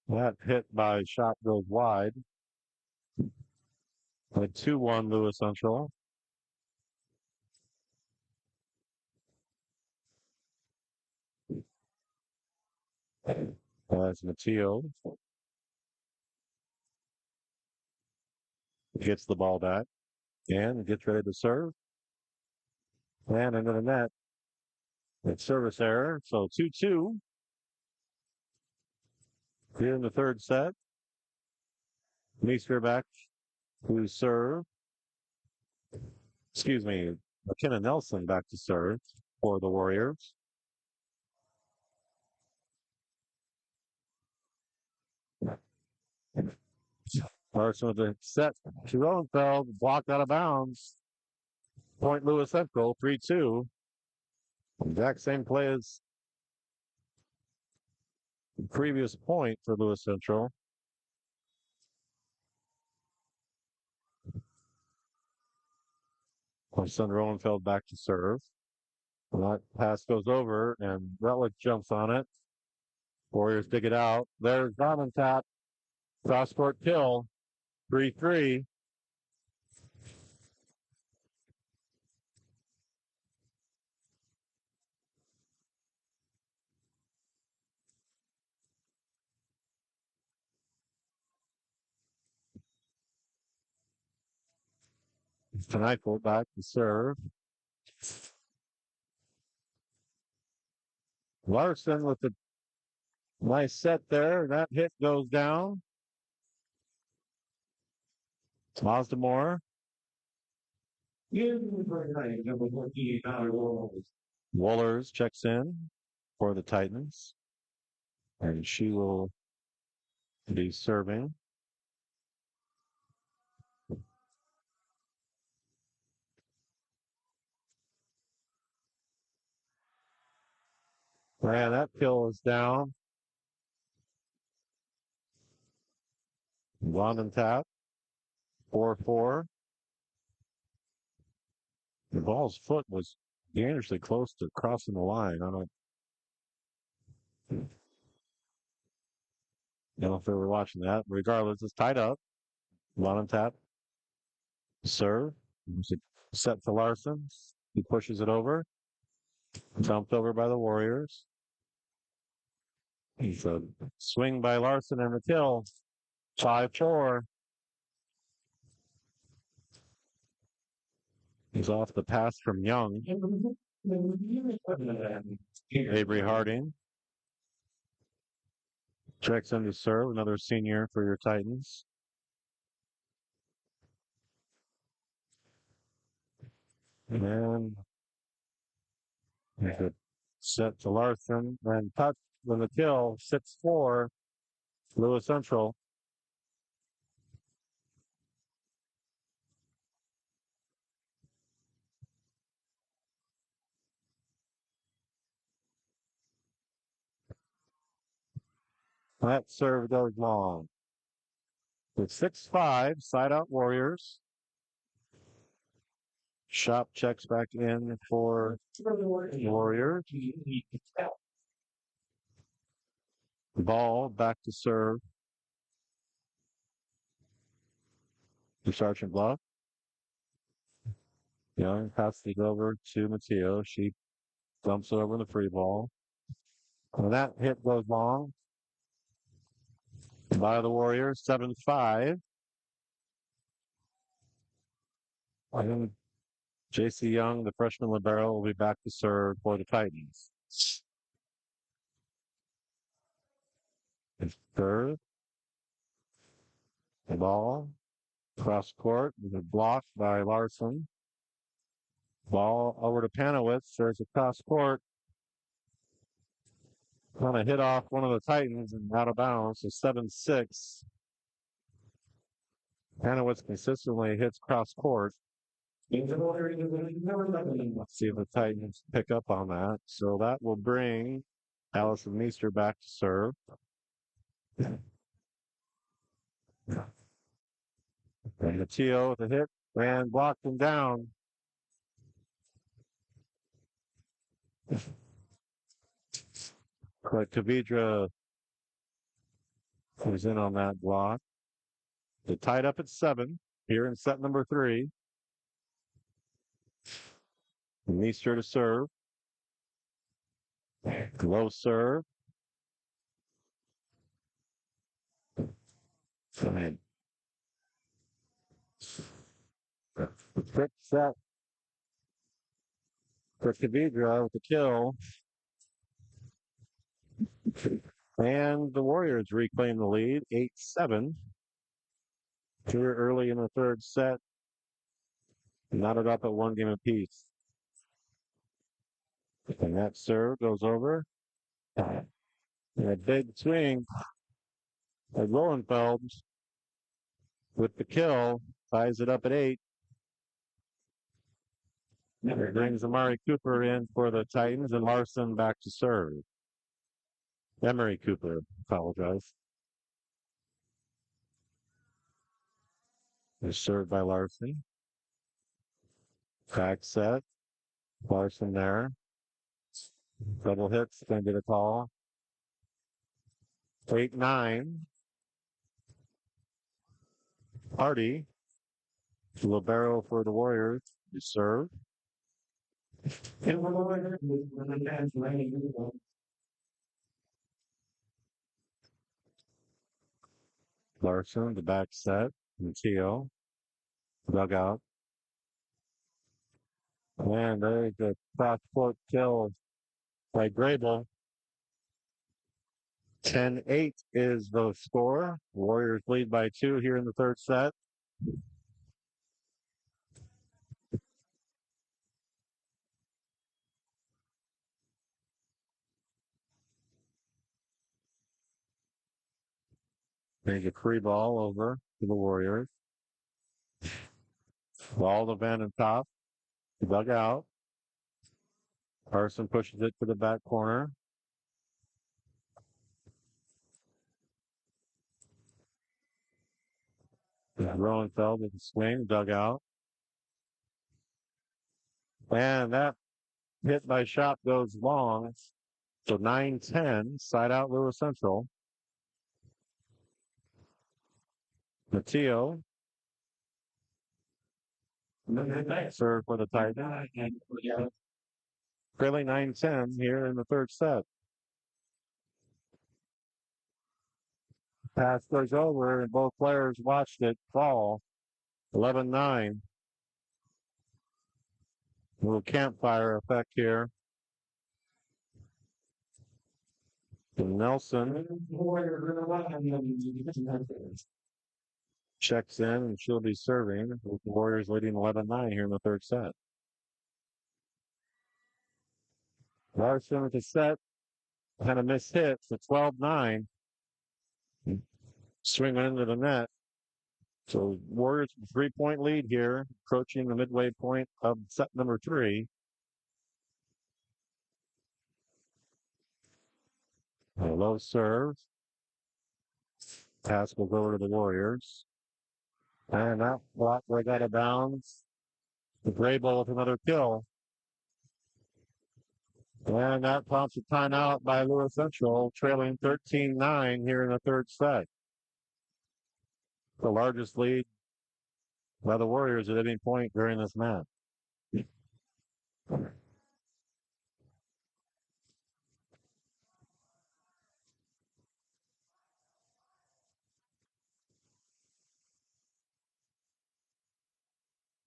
That hit by Shop goes wide. A 2-1 Lewis Central. As Matteo gets the ball back and gets ready to serve. And into the net. It's service error. So 2-2 here in the third set. Meester back to serve. Excuse me, McKenna Nelson back to serve for the Warriors. Larson with the set to Rosenfeld, blocked out of bounds. Point Lewis Central, 3-2. Exact same play as the previous point for Lewis Central. Son Rosenfeld back to serve. And that pass goes over, and Rutledge jumps on it. Warriors dig it out. There's Tap. Cross court kill. 3-3. Knifel back to serve. Larson with the nice set there. That hit goes down. Moore. Wohlers checks in for the Titans. And she will be serving. Man, that kill is down. Tap. 4-4. The ball's foot was dangerously close to crossing the line. I don't know if they were watching that. Regardless, it's tied up. Tap. Serve. Set to Larson. He pushes it over. Dumped over by the Warriors. It's a swing by Larson and the kill. 5-4. He's off the pass from Young. Avery Harding checks in to serve. Another senior for your Titans. And there's a set to Larson and touch with a kill, 6-4, Lewis Central. That serve goes long. With 6-5, side out Warriors. Shop checks back in for Warriors. Ball back to serve to Sergeant Bluff. Young passes it over to Mateo. She dumps it over the free ball. And that hit goes long by the Warriors, 7-5. And J.C. Young, the freshman libero, will be back to serve for the Titans. It's third. The ball cross court with a block by Larson. Ball over to Panowitz. There's a cross court. Kind of hit off one of the Titans and out of bounds. So 7-6. Panowitz consistently hits cross court. Let's see if the Titans pick up on that. So that will bring Allison Meester back to serve. And Mateo with a hit and blocked him down. But Kavidra was in on that block. They tied up at 7 here in set number 3. Meester to serve. Low serve. Quick set for Kavidra with the kill. And the Warriors reclaim the lead, 8-7. Here early in the third set. Knotted up at 1 game apiece. And that serve goes over. And a big swing at Lowenfeld with the kill. Ties it up at 8. It brings Amari Cooper in for the Titans and Larson back to serve. Emery Cooper, apologize. Is served by Larson. Back set. Larson there. Double hits, then get a call. 8-9. Hardy. Libero for the Warriors. You serve. Larson, the back set. Mateo. Dugout. And there's a cross court kill by Grable. 10-8 is the score. Warriors lead by 2 here in the third set. Make a free ball over to the Warriors. Ball to Van and Top. Dug out. Carson pushes it to the back corner. Roenfeld with a swing, dug out. And that hit by Shop goes long. So 9-10, side out Lewis Central. Mateo. Serve for the Titans. Trailing 9-10 here in the third set. Pass goes over and both players watched it fall. 11-9. A little campfire effect here. Nelson checks in and she'll be serving with the Warriors leading 11-9 here in the third set. Larson with a set. Had a missed hit for 12-9. Swinging into the net. So Warriors 3-point lead here, approaching the midway point of set number 3. A low serve. Pass will go to the Warriors. And that block right out of bounds. The Gray Bowl with another kill. And that prompts a timeout by Lewis Central, trailing 13-9 here in the third set. The largest lead by the Warriors at any point during this match.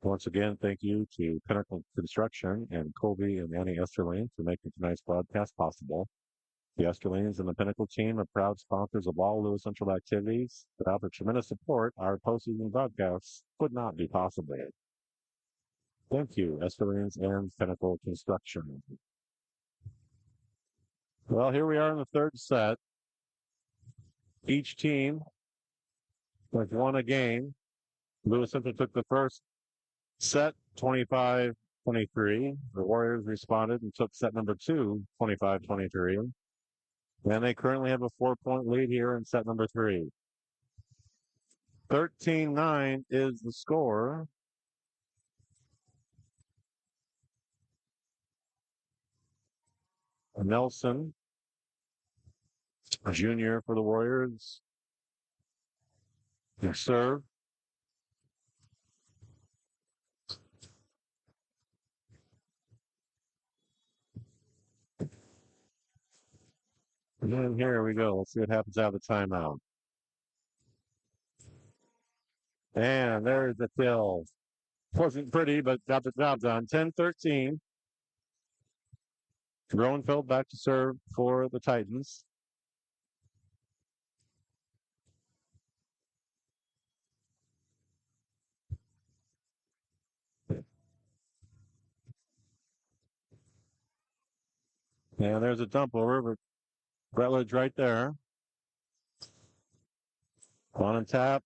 Once again, thank you to Pinnacle Construction and Colby and Annie Esterling for making tonight's broadcast possible. The Esterlings and the Pinnacle team are proud sponsors of all Lewis Central activities. Without their tremendous support, our postseason broadcasts would not be possible. Thank you, Esterlings and Pinnacle Construction. Well, here we are in the third set. Each team has won a game. Lewis Central took the first set 25-23. The Warriors responded and took set number 2, 25-23. And they currently have a 4-point lead here in set number 3. 13-9 is the score. Nelson, a junior for the Warriors. Serve. And then here we go. Let's see what happens out of the timeout. And there's the kill. Wasn't pretty, but got the job done. 10-13. Groenfeld back to serve for the Titans. And there's a dump over, but Rutledge right there. On and tap.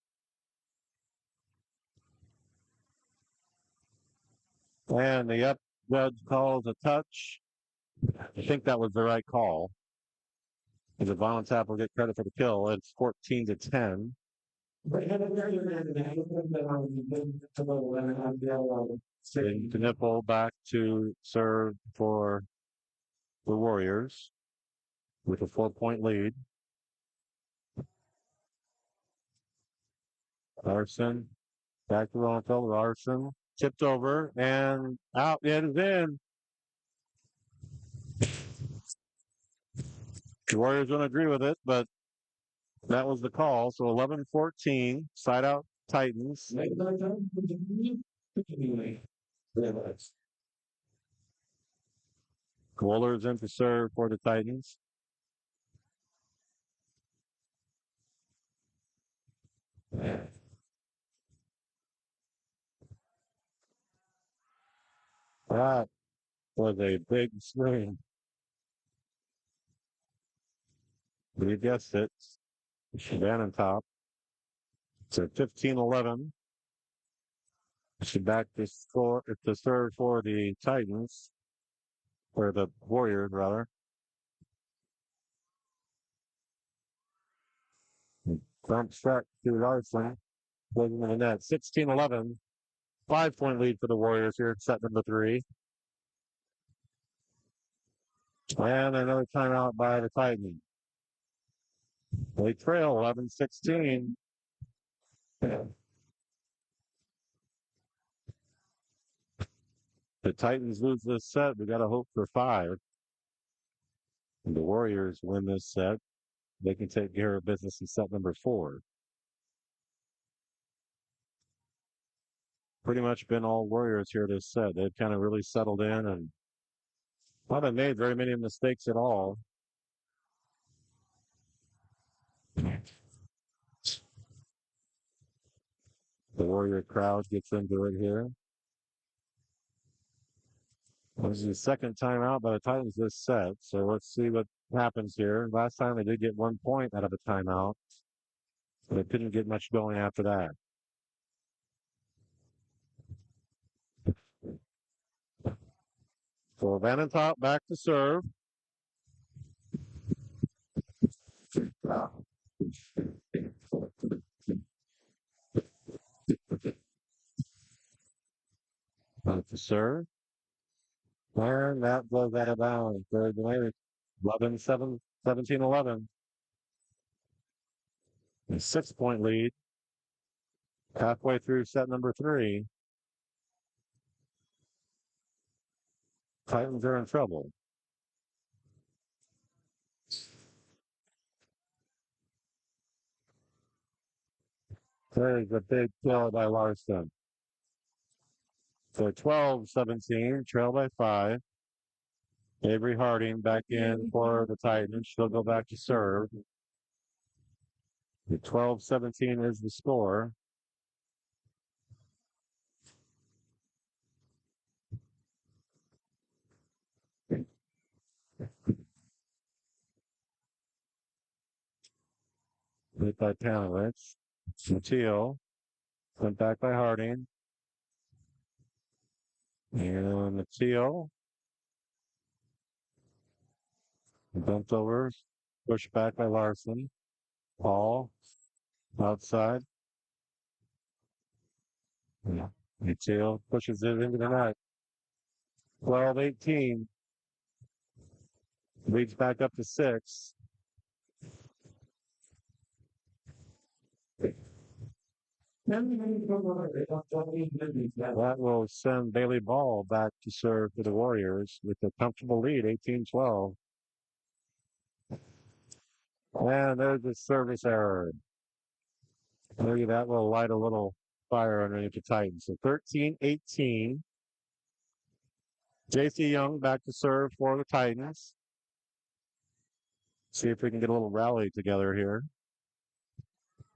And the up judge calls a touch. I think that was the right call. And the Von Tap will get credit for the kill. It's 14-10. And Knipple back to serve for the Warriors with a 4-point lead. Larson back to Ronfeld. Larson tipped over and out. It is in. The Warriors don't agree with it, but that was the call. So 11-14, side out Titans. Wohlers in to serve for the Titans. That was a big swing. You guessed it. Van top. So 15-11. Should back to score to serve for the Titans. Or the Warriors, rather. Bump shot to Larson. Looking at that. 16-11. 5-point lead for the Warriors here at set number 3. And another timeout by the Titans. They trail 11-16. The Titans lose this set. We got to hope for 5. And the Warriors win this set. They can take care of business in set number 4. Pretty much been all Warriors here this set. They've kind of really settled in and haven't made very many mistakes at all. The Warrior crowd gets into it here. This is the second time out by the Titans this set, so let's see what happens here. Last time they did get 1 point out of a timeout, but they couldn't get much going after that. So Vanentop back to serve. Back to serve. And that blows out of bounds. Third delay. 11-7, 17-11. A 6-point lead. Halfway through set number 3. Titans are in trouble. There's a big kill by Larson. So 12-17, trail by 5. Avery Harding back in for the Titans. She'll go back to serve. 12-17 is the score. Hit by Panowitz. Teal. Sent back by Harding. And Teal. Bumped over. Pushed back by Larson. Paul. Outside. Yeah. Teal pushes it into the net. 12-18. Leads back up to 6. That will send Bailey Ball back to serve for the Warriors with a comfortable lead, 18-12. And there's a service error. Maybe that will light a little fire underneath the Titans. So 13-18. JC Young back to serve for the Titans. See if we can get a little rally together here.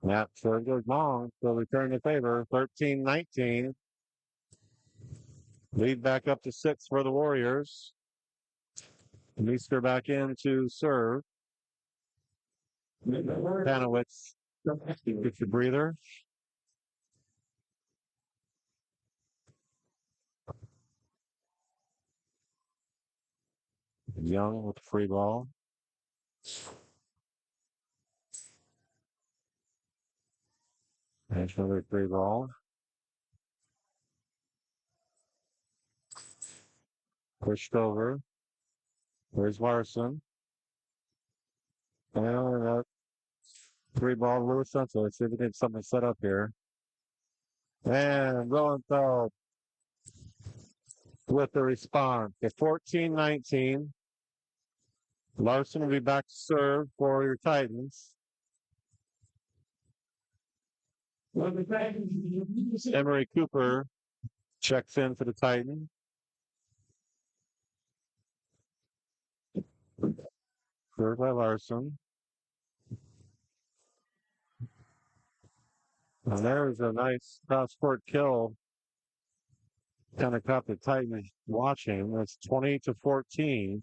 That serve goes long, so return the favor. 13-19. Lead back up to 6 for the Warriors. Meester back in to serve. Panowitz gets a breather. Young with the free ball. And another free ball. Pushed over. There's Larson. And that free ball to Lewis Central. Let's see if we can get something set up here. And Rosenfeld with the response. At 14-19. Larson will be back to serve for your Titans. Emery Cooper checks in for the Titans. Served by Larson. And there's a nice cross-court kill. Kind of caught the Titans watching. That's 20-14.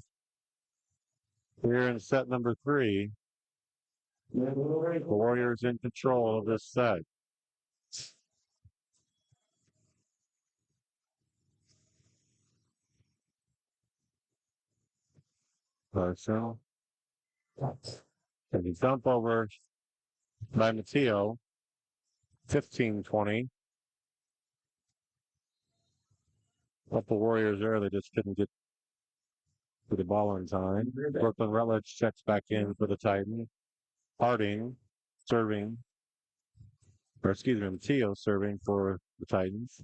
Here in set number 3. The Warriors in control of this set. So, and the dump over by Matteo. 15-20. Up the Warriors there, they just couldn't get to the ball in time. Brooklyn Rutledge checks back in for the Titans. Harding serving, or excuse me, Matteo serving for the Titans.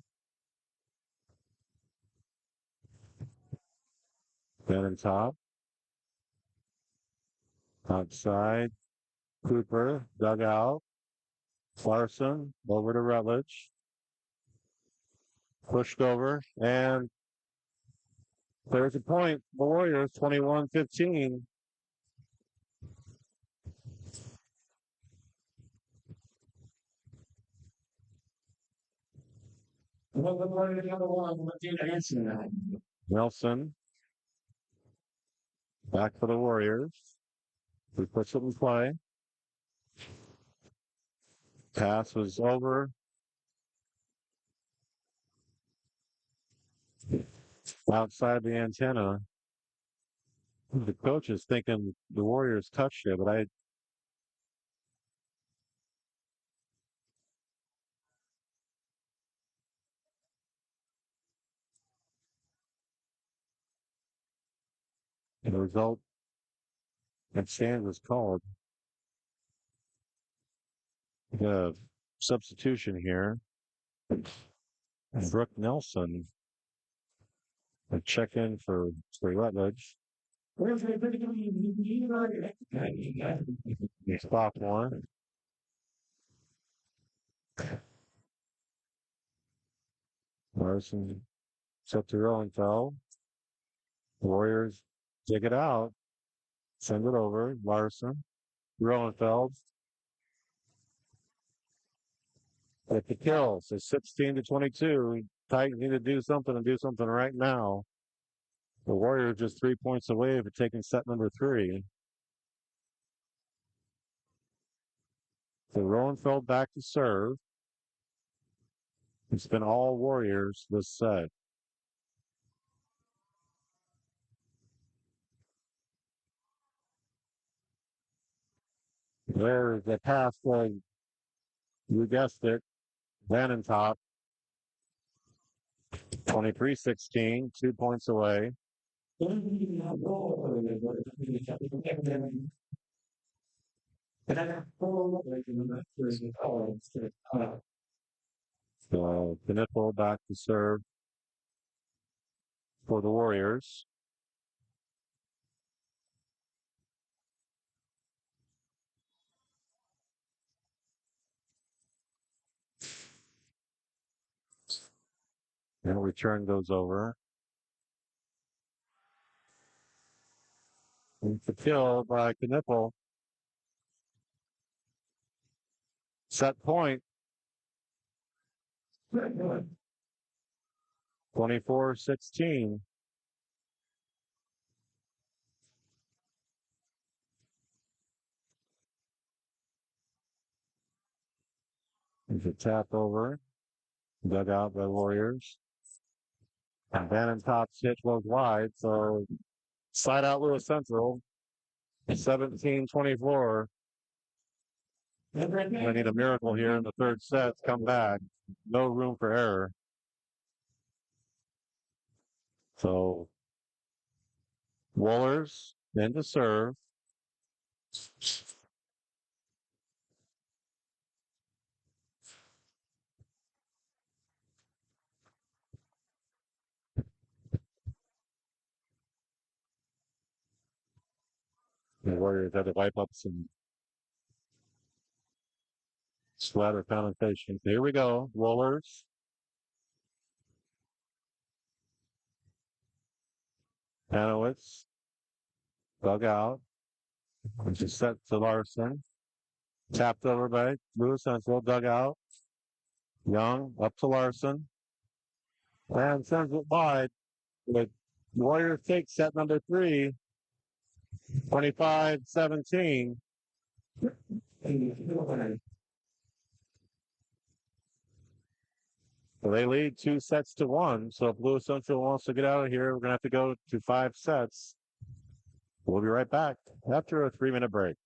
Then in top. Outside. Cooper, dug out. Larson, over to Rutledge. Pushed over, and there's a point. The Warriors, 21-15. Nelson back for the Warriors. He puts it in play. Pass was over. Outside the antenna. The coach is thinking the Warriors touched it, but the result that stand was called. The substitution here. Brooke Nelson. A check in for Rutledge. Sophomore. Larson set to Roenfeld. Warriors dig it out. Send it over. Larson. Roenfeld. At the kill. So 16-22. Titans need to do something and do something right now. The Warriors just 3 points away for taking set number 3. So Roenfeld back to serve. It's been all Warriors this set. There's the pass play. You guessed it. Vanentop. 23-16, 2 points away. So Knipple back to serve for the Warriors. And return goes over. It's a kill by Knipple. Set point. 24-16. There's a tap over. Dug out by Warriors. And Vanentop's hit goes wide, so slide out Lewis Central. 17-24. I need a miracle here in the third set. Come back. No room for error. So Wohlers in to serve. The Warriors had to wipe up some sweat or connotation. Here we go. Wohlers. Hanowitz. Dug out. Just set to Larson. Tapped over by Lewis Central. Dug out. Young up to Larson. And sends it wide. The Warriors take set number 3. 25-17. So they lead 2-1. So if Lewis Central wants to get out of here, we're going to have to go to 5 sets. We'll be right back after a 3-minute break.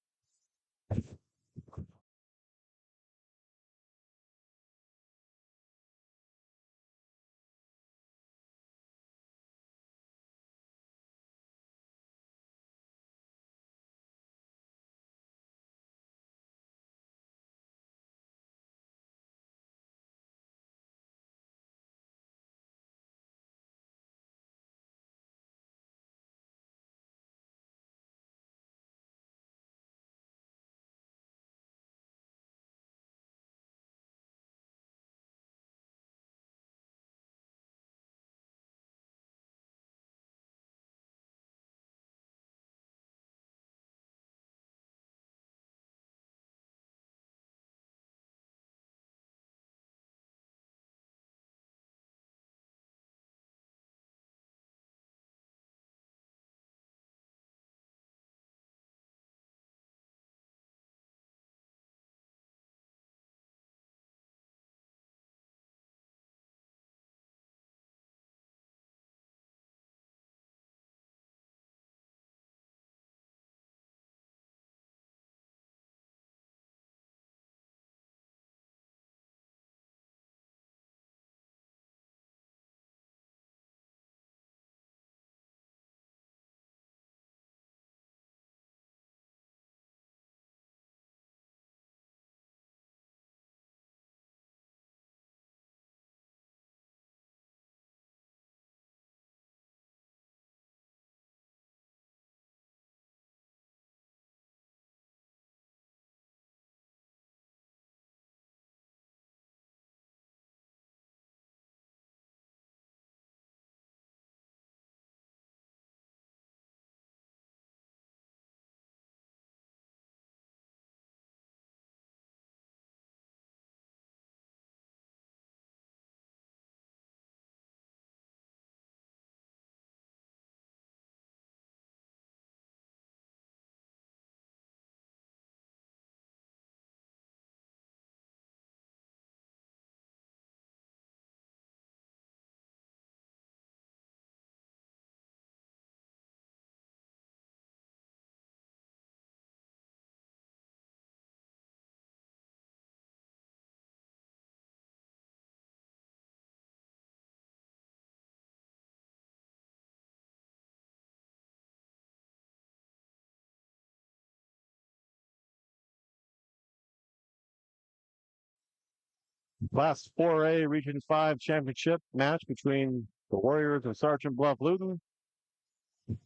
Class 4A Region 5 championship match between the Warriors of Sergeant Bluff-Luton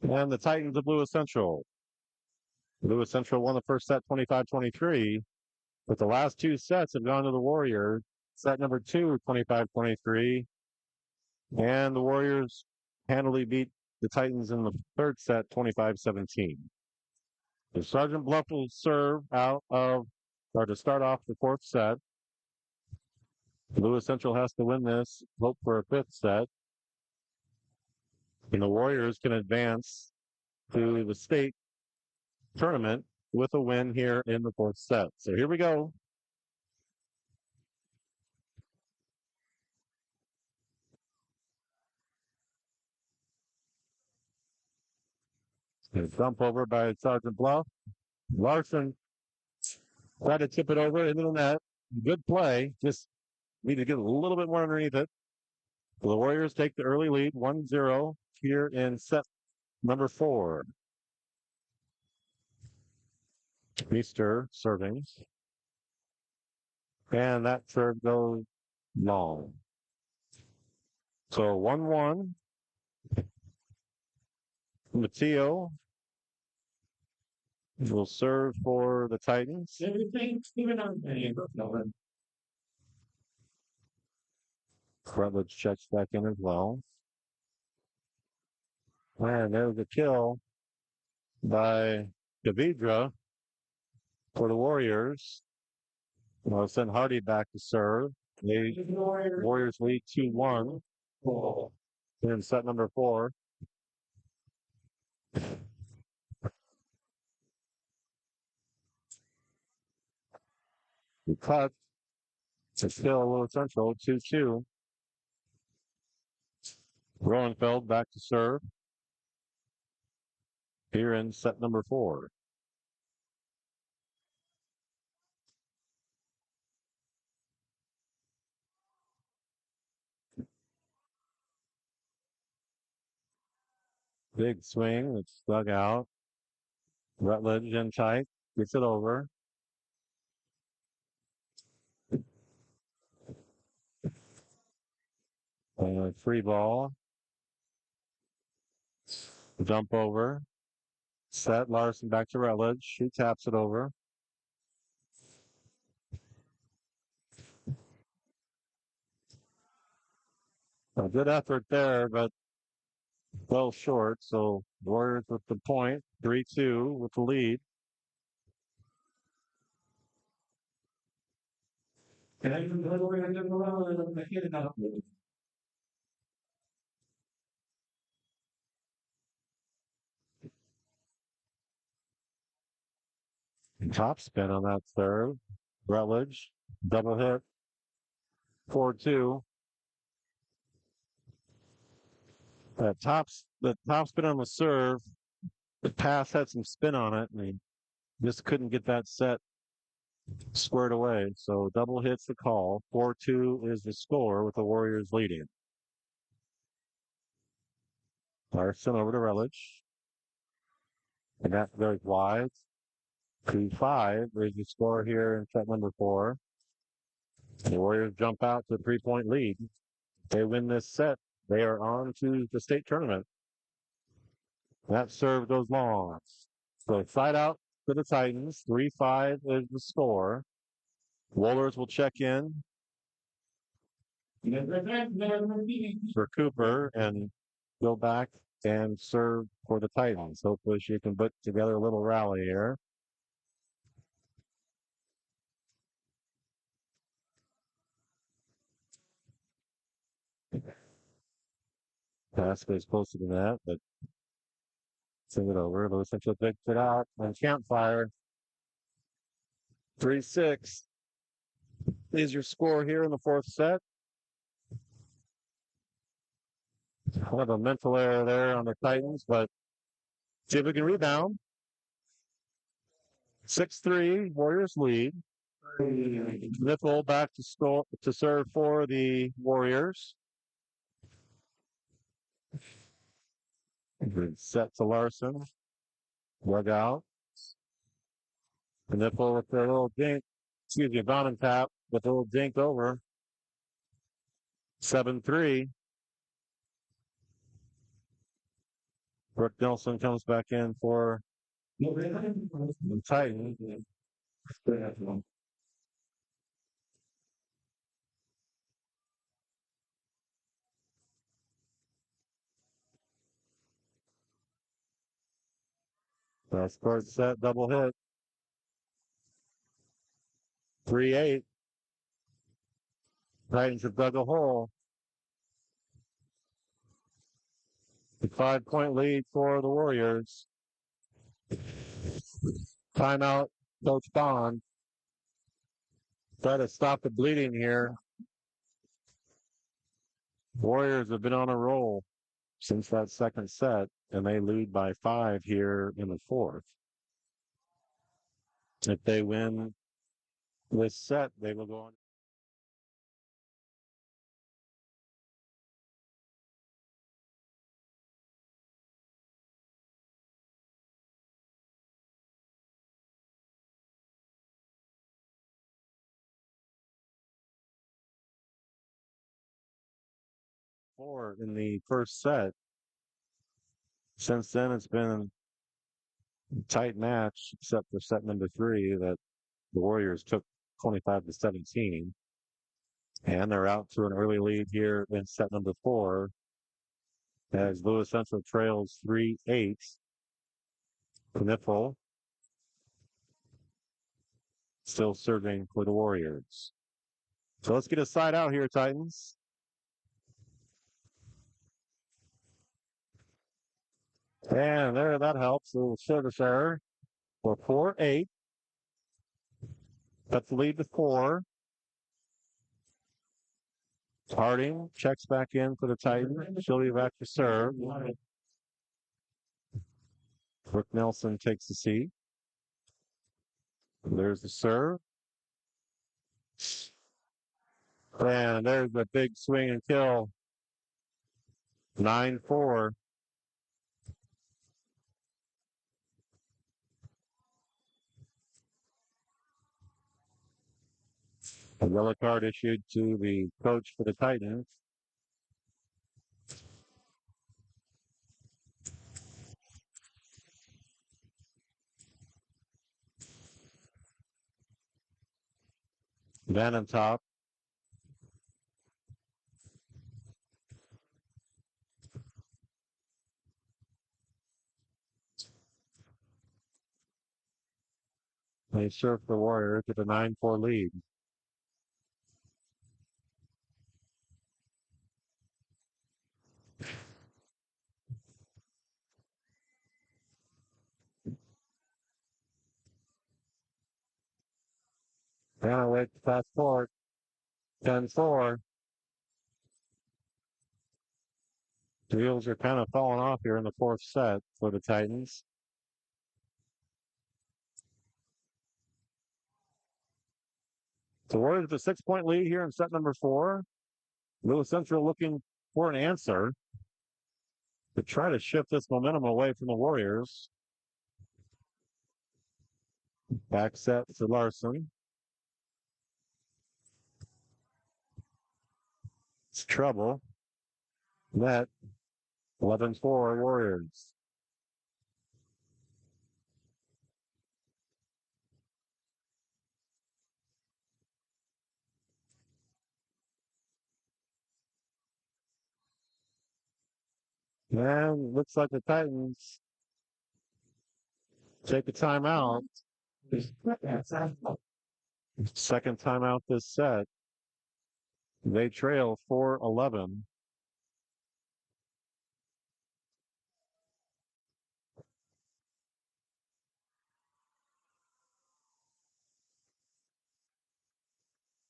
and the Titans of Lewis Central. Lewis Central won the first set 25-23, but the last two sets have gone to the Warriors. Set number 2, 25-23, and the Warriors handily beat the Titans in the third set 25-17. The Sergeant Bluff will serve out of, or to start off the fourth set. Lewis Central has to win this, hope for a fifth set. And the Warriors can advance to the state tournament with a win here in the fourth set. So here we go. A dump over by Sergeant Bluff. Larson tried to tip it over into the net. Good play. Just need to get a little bit more underneath it. The Warriors take the early lead, 1-0 here in set number 4. Meester serving. And that serve goes long. So 1-1. Matteo will serve for the Titans. Everything's even on me. Rutledge checks back in as well. And there's a kill by Davidra for the Warriors. We'll send Hardy back to serve. The Warriors lead 2-1 in set number 4. The cut to still Lewis Central 2-2. Roenfeld back to serve here in set number 4. Big swing. It's dug out. Rutledge in tight. Gets it over. Free ball. Dump over. Set. Larson back to Rutledge. She taps it over. A good effort there, but well short. So Warriors with the point. 3-2 with the lead. Top spin on that serve. Rutledge. Double hit. 4-2. The top spin on the serve. The pass had some spin on it, and he just couldn't get that set squared away. So double hits the call. 4-2 is the score with the Warriors leading. Larson over to Rutledge. And that goes wide. 2-5 is the score here in set number 4. The Warriors jump out to a 3-point lead. If they win this set, they are on to the state tournament. That serve goes long. So side out to the Titans. 3-5 is the score. Wohlers will check in for Cooper and go back and serve for the Titans. Hopefully she can put together a little rally here. Pass goes close to the net, but send it over. Lewis Central picks it out and Campfire. 3-6 is your score here in the fourth set. Kind of a mental error there on the Titans, but see if we can rebound. 6-3, Warriors lead. Nickel back to serve for the Warriors. Set to Larson. Rug out. Nickel with a little dink. Excuse me, Bonham tap with a little dink over. 7-3. Brooke Nelson comes back in for the Titans. That's first set, double hit. 3-8. Titans have dug a hole. The 5-point lead for the Warriors. Timeout, Coach Bond. Try to stop the bleeding here. Warriors have been on a roll since that second set, and they lead by 5 here in the fourth. If they win this set, they will go on. Four in the first set. Since then, it's been a tight match, except for set number 3 that the Warriors took 25-17. And they're out to an early lead here in set number 4 as Lewis Central trails 3-8. Kniffle still serving for the Warriors. So let's get a side out here, Titans. And there, that helps. A little service error for 4-8. That's the lead to 4. Harding checks back in for the Titans. She'll be back to serve. Brooke Nelson takes the seat. There's the serve. And there's the big swing and kill. 9-4. A yellow card issued to the coach for the Titans. Van on top. They serve the Warriors with a 9-4 lead. Now wait to fast forward. 10-4. The wheels are kind of falling off here in the fourth set for the Titans. The Warriors with a 6-point lead here in set number 4. Lewis Central looking for an answer to try to shift this momentum away from the Warriors. Back set to Larson. It's trouble. Net 11-4 Warriors. And looks like the Titans take a timeout. Second timeout this set. They trail 4-11.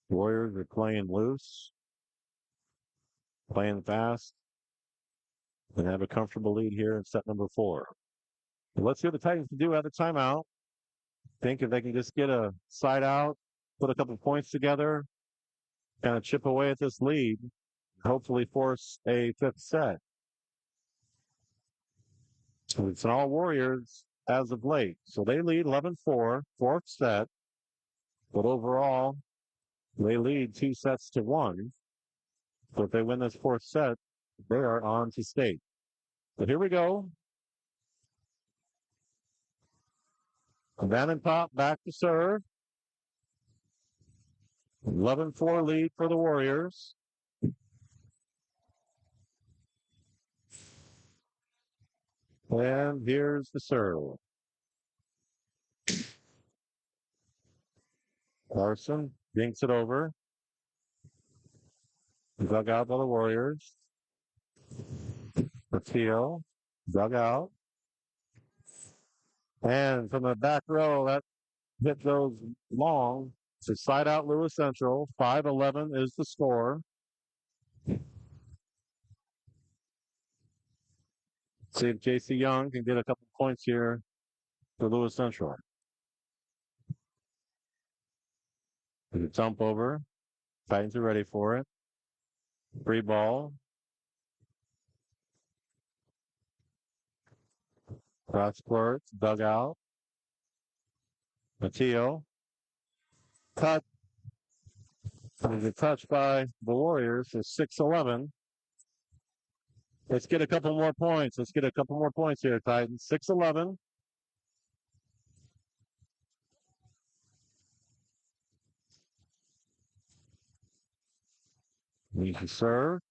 Warriors are playing loose, playing fast, and have a comfortable lead here in set number 4. Let's see what the Titans can do at the timeout. Think if they can just get a side out, put a couple points together, kind of chip away at this lead, hopefully force a fifth set. So it's all Warriors as of late. So they lead 11-4, fourth set. But overall, they lead 2-1. So if they win this fourth set, they are on to state. So here we go. Van and Pop back to serve. 11-4 lead for the Warriors. And here's the serve. Larson dinks it over. Dug out by the Warriors. Mateo dug out. And from the back row, that hit goes long to side out Lewis Central. 5-11 is the score. See if J.C. Young can get a couple points here for Lewis Central. There's a jump over. Titans are ready for it. Free ball. Cross court, dug out. Mateo. Cut. There's a touch by the Warriors. It's 6-11. Let's get a couple more points. Let's get a couple more points here, Titans. 6-11. Needs to serve.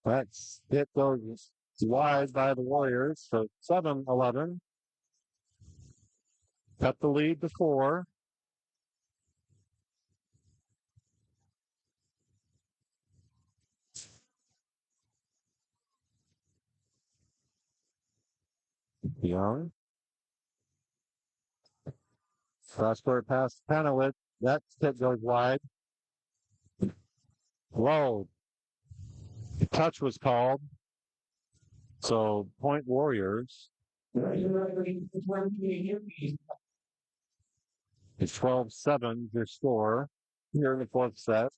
That's hit goes wide by the Warriors. So 7-11. Cut the lead to 4. Young. Cross court pass to Panowitz. That hit goes wide. Low. Touch was called. So point Warriors. It's 12-7 your score here in the fourth set.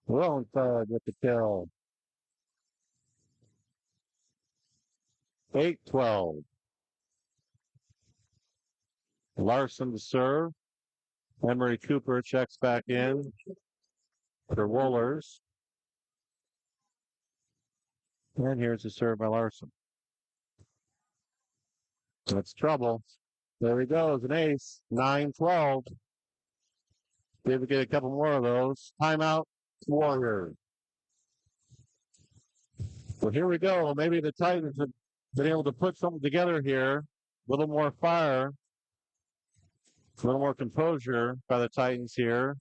Willenthal with the kill. 8-12. Larson to serve. Emery Cooper checks back in for Wohlers. And here's a serve by Larson. That's trouble. There he goes, an ace. 9-12. See if we get a couple more of those. Timeout, Warriors. Well, here we go. Maybe the Titans have been able to put something together here. A little more fire. A little more composure by the Titans here.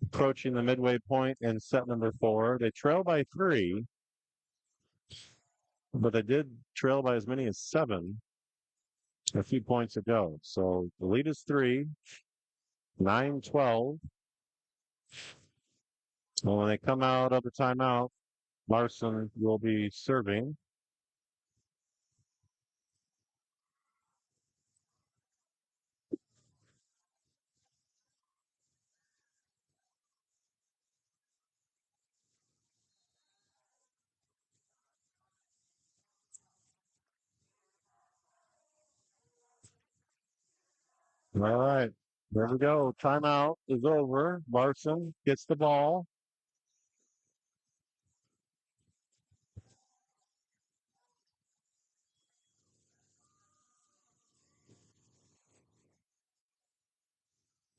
Approaching the midway point in set number 4. They trail by 3. But they did trail by as many as 7 a few points ago. So the lead is 3. 9-12. Well, when they come out of the timeout, Larson will be serving. All right. There we go. Timeout is over. Larson gets the ball.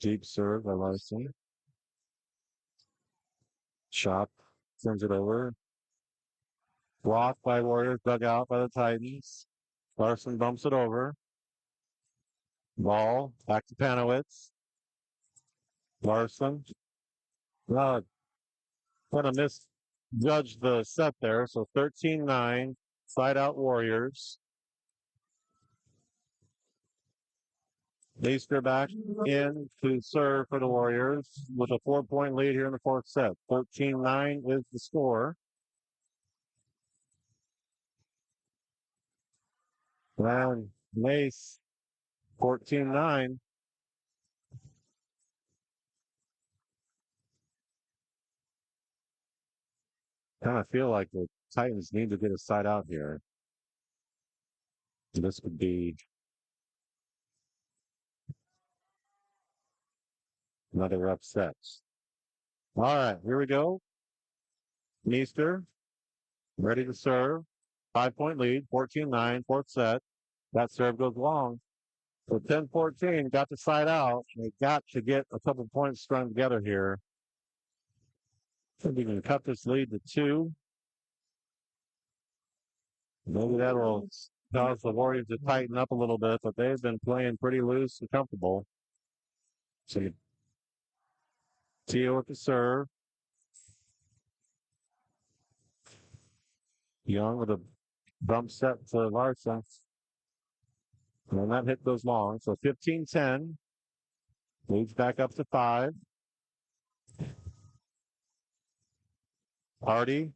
Deep serve by Larson. Shot sends it over. Blocked by Warriors, dug out by the Titans. Larson bumps it over. Ball back to Panowitz. Larson. Kind of misjudged the set there. So 13-9. Side out Warriors. Easter back in to serve for the Warriors with a 4-point lead here in the fourth set. 13-9 is the score. And Mace, 14-9. Kind of feel like the Titans need to get a side out here. This would be another upset. All right, here we go. Meester, ready to serve. 5-point lead, 14-9, fourth set. That serve goes long. So 10-14, got the side out. They got to get a couple points strung together here. So we can cut this lead to 2. Maybe that'll cause the Warriors to tighten up a little bit, but they've been playing pretty loose and comfortable. So Teo with the serve. Young with a bump set to Larson. And that hit goes long. So 15-10. Leads back up to 5. Hardy,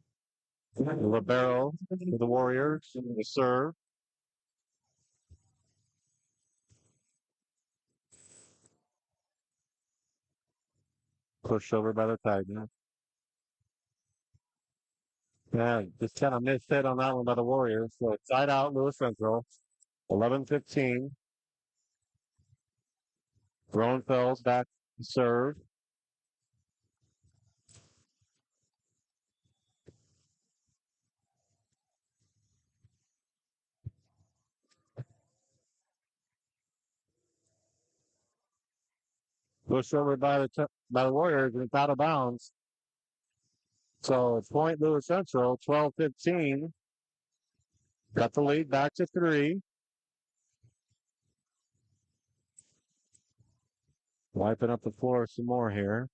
libero for the Warriors. The serve. Pushed over by the Tigers. Yeah, just kind of missed hit on that one by the Warriors. So it's side out, Lewis Central. 11-15. Groenfeld's back to serve. Pushed over by the Warriors and it's out of bounds. So it's point Lewis Central, 12-15. Got the lead back to 3. Wiping up the floor some more here.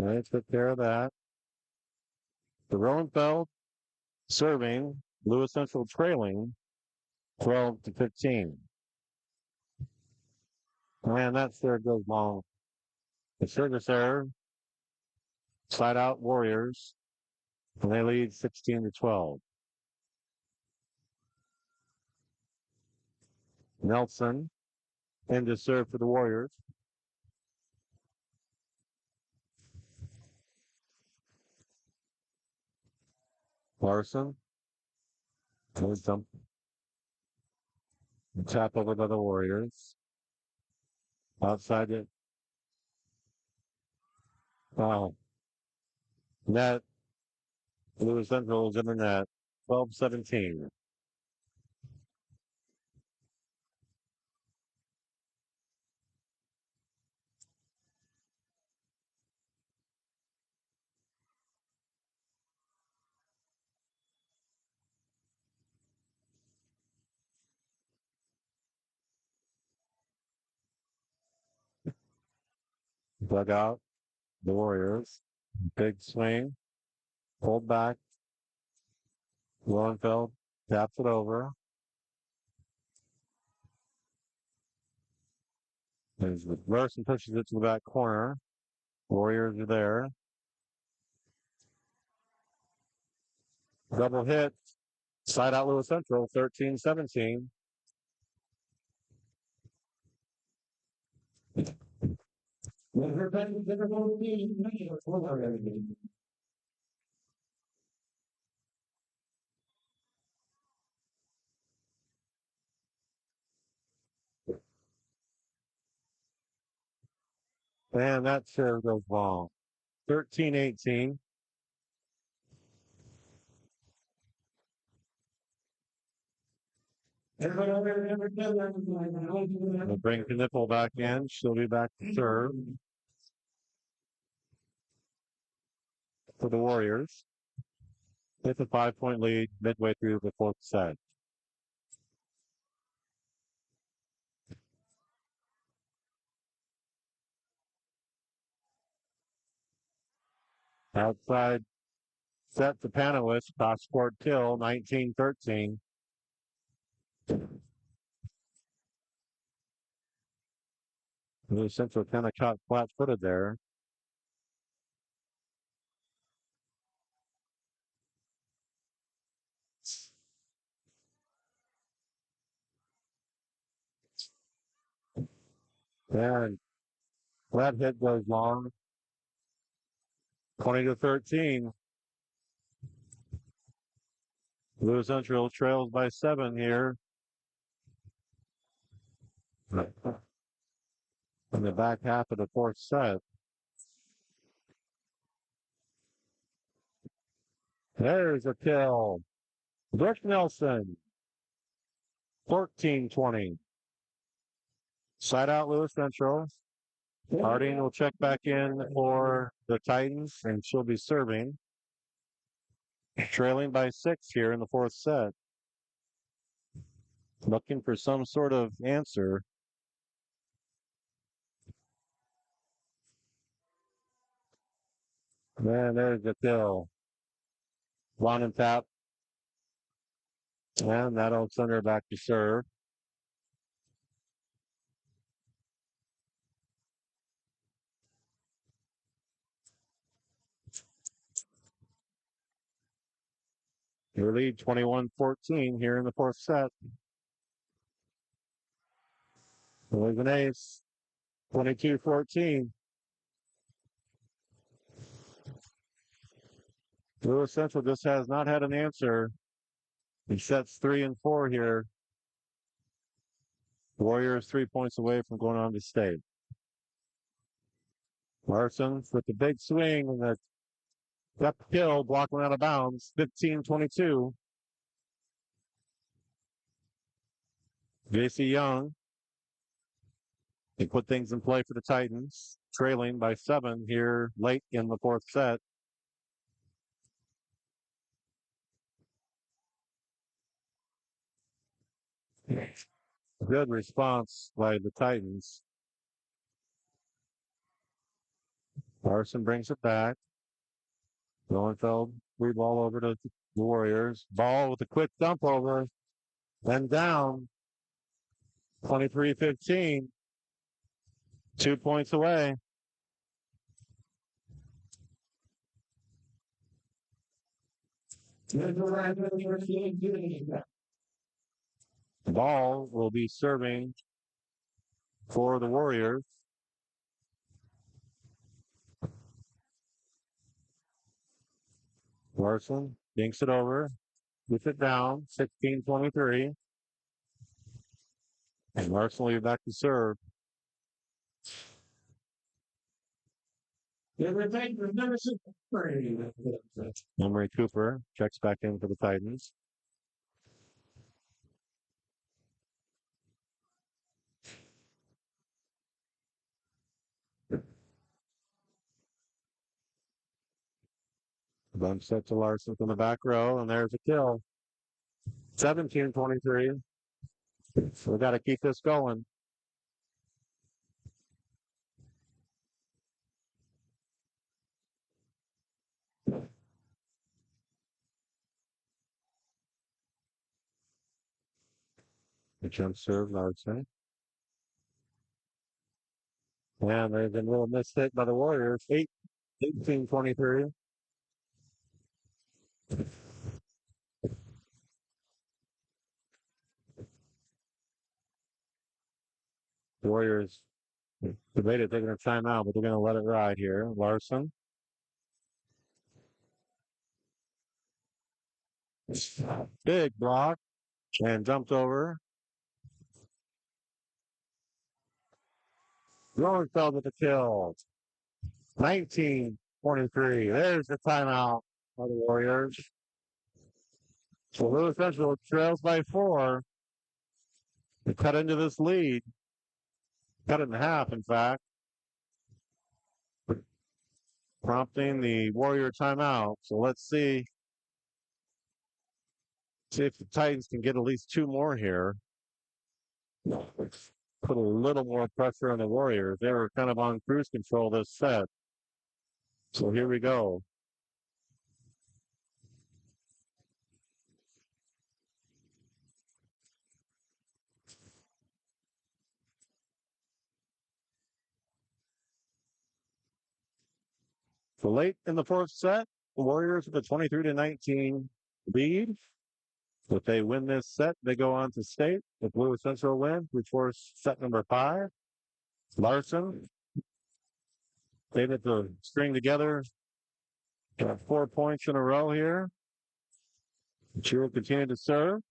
They took care of that. The Roenfeld serving. Lewis Central trailing 12-15. Man, that serve goes long. The service error. Side out Warriors. And they lead 16-12. Nelson in to serve for the Warriors. Larson. Good dump. Tap over by the Warriors. Outside it. Wow. Net. Lewis Central is in the net. 12-17. Dug out. The Warriors. Big swing. Pulled back. Lowenfeld taps it over. There's the Larson pushes it to the back corner. Warriors are there. Double hit. Side out Lewis Central, 13-17. And that serve goes long. 13-18. We'll bring Knipple back in. She'll be back to serve for the Warriors. It's a 5-point lead midway through the fourth set. Outside set to Panowitz, cross court kill, 19-13. New Central kind of caught flat-footed there. And that hit goes long. 20-13. Blue Central trails by 7 here. In the back half of the fourth set. There's a kill. Brooke Nelson, 14-20. Side out Lewis Central. Harding will check back in for the Titans, and she'll be serving. Trailing by 6 here in the fourth set. Looking for some sort of answer. Man, there's the kill. One and tap. And that'll send her back to serve. Your lead 21-14 here in the fourth set. There's an ace. 22-14. Lewis Central just has not had an answer. He sets 3 and 4 here. Warriors 3 points away from going on to state. Larson with the big swing and the left kill, blocking out of bounds. 15-22. JC Young. They put things in play for the Titans, trailing by 7 here late in the fourth set. Good response by the Titans. Larson brings it back. Lowenfeld, free ball over to the Warriors. Ball with a quick dump over. Then down. 23-15. 2 points away. Ball will be serving for the Warriors. Larson dinks it over, gets it down, 16-23. And Larson will be back to serve. Emery Cooper checks back in for the Titans. Bump set to Larson from the back row, and there's a kill. 17-23. So we got to keep this going. The jump serve, Larson. And there's been a little missed hit by the Warriors. 18-23. Warriors debated taking a timeout, but they're going to let it ride here. Larson. Big block and jumped over. Lowenfeld with the kill. 19-23. There's the timeout by the Warriors. So Lewis Central trails by 4. They cut into this lead. Cut it in half, in fact. Prompting the Warrior timeout. So let's see if the Titans can get at least 2 more here. Put a little more pressure on the Warriors. They were kind of on cruise control this set. So here we go. So late in the fourth set, the Warriors with a 23-19 lead. If they win this set, they go on to state. If Lewis Central wins, we force set number 5. Larson, able to string together 4 points in a row here. She will continue to serve.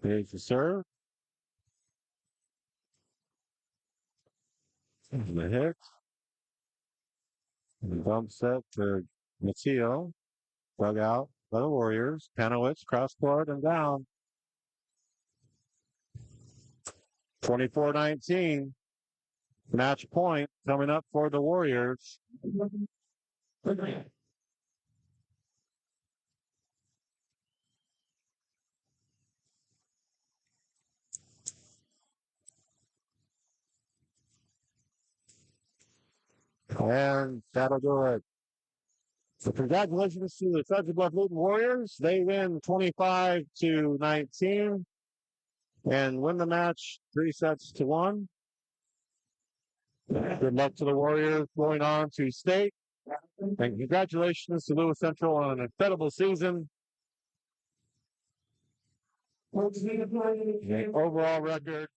There's the serve. And the hit. And bump set to Matteo. Dug out by the Warriors. Panowitz, cross court and down. 24-19. Match point coming up for the Warriors. And that'll do it. So congratulations to the Sons of Bluff-Luton Warriors. They win 25-19 and win the match 3-1. Good luck to the Warriors going on to state. And congratulations to Lewis Central on an incredible season. The overall record.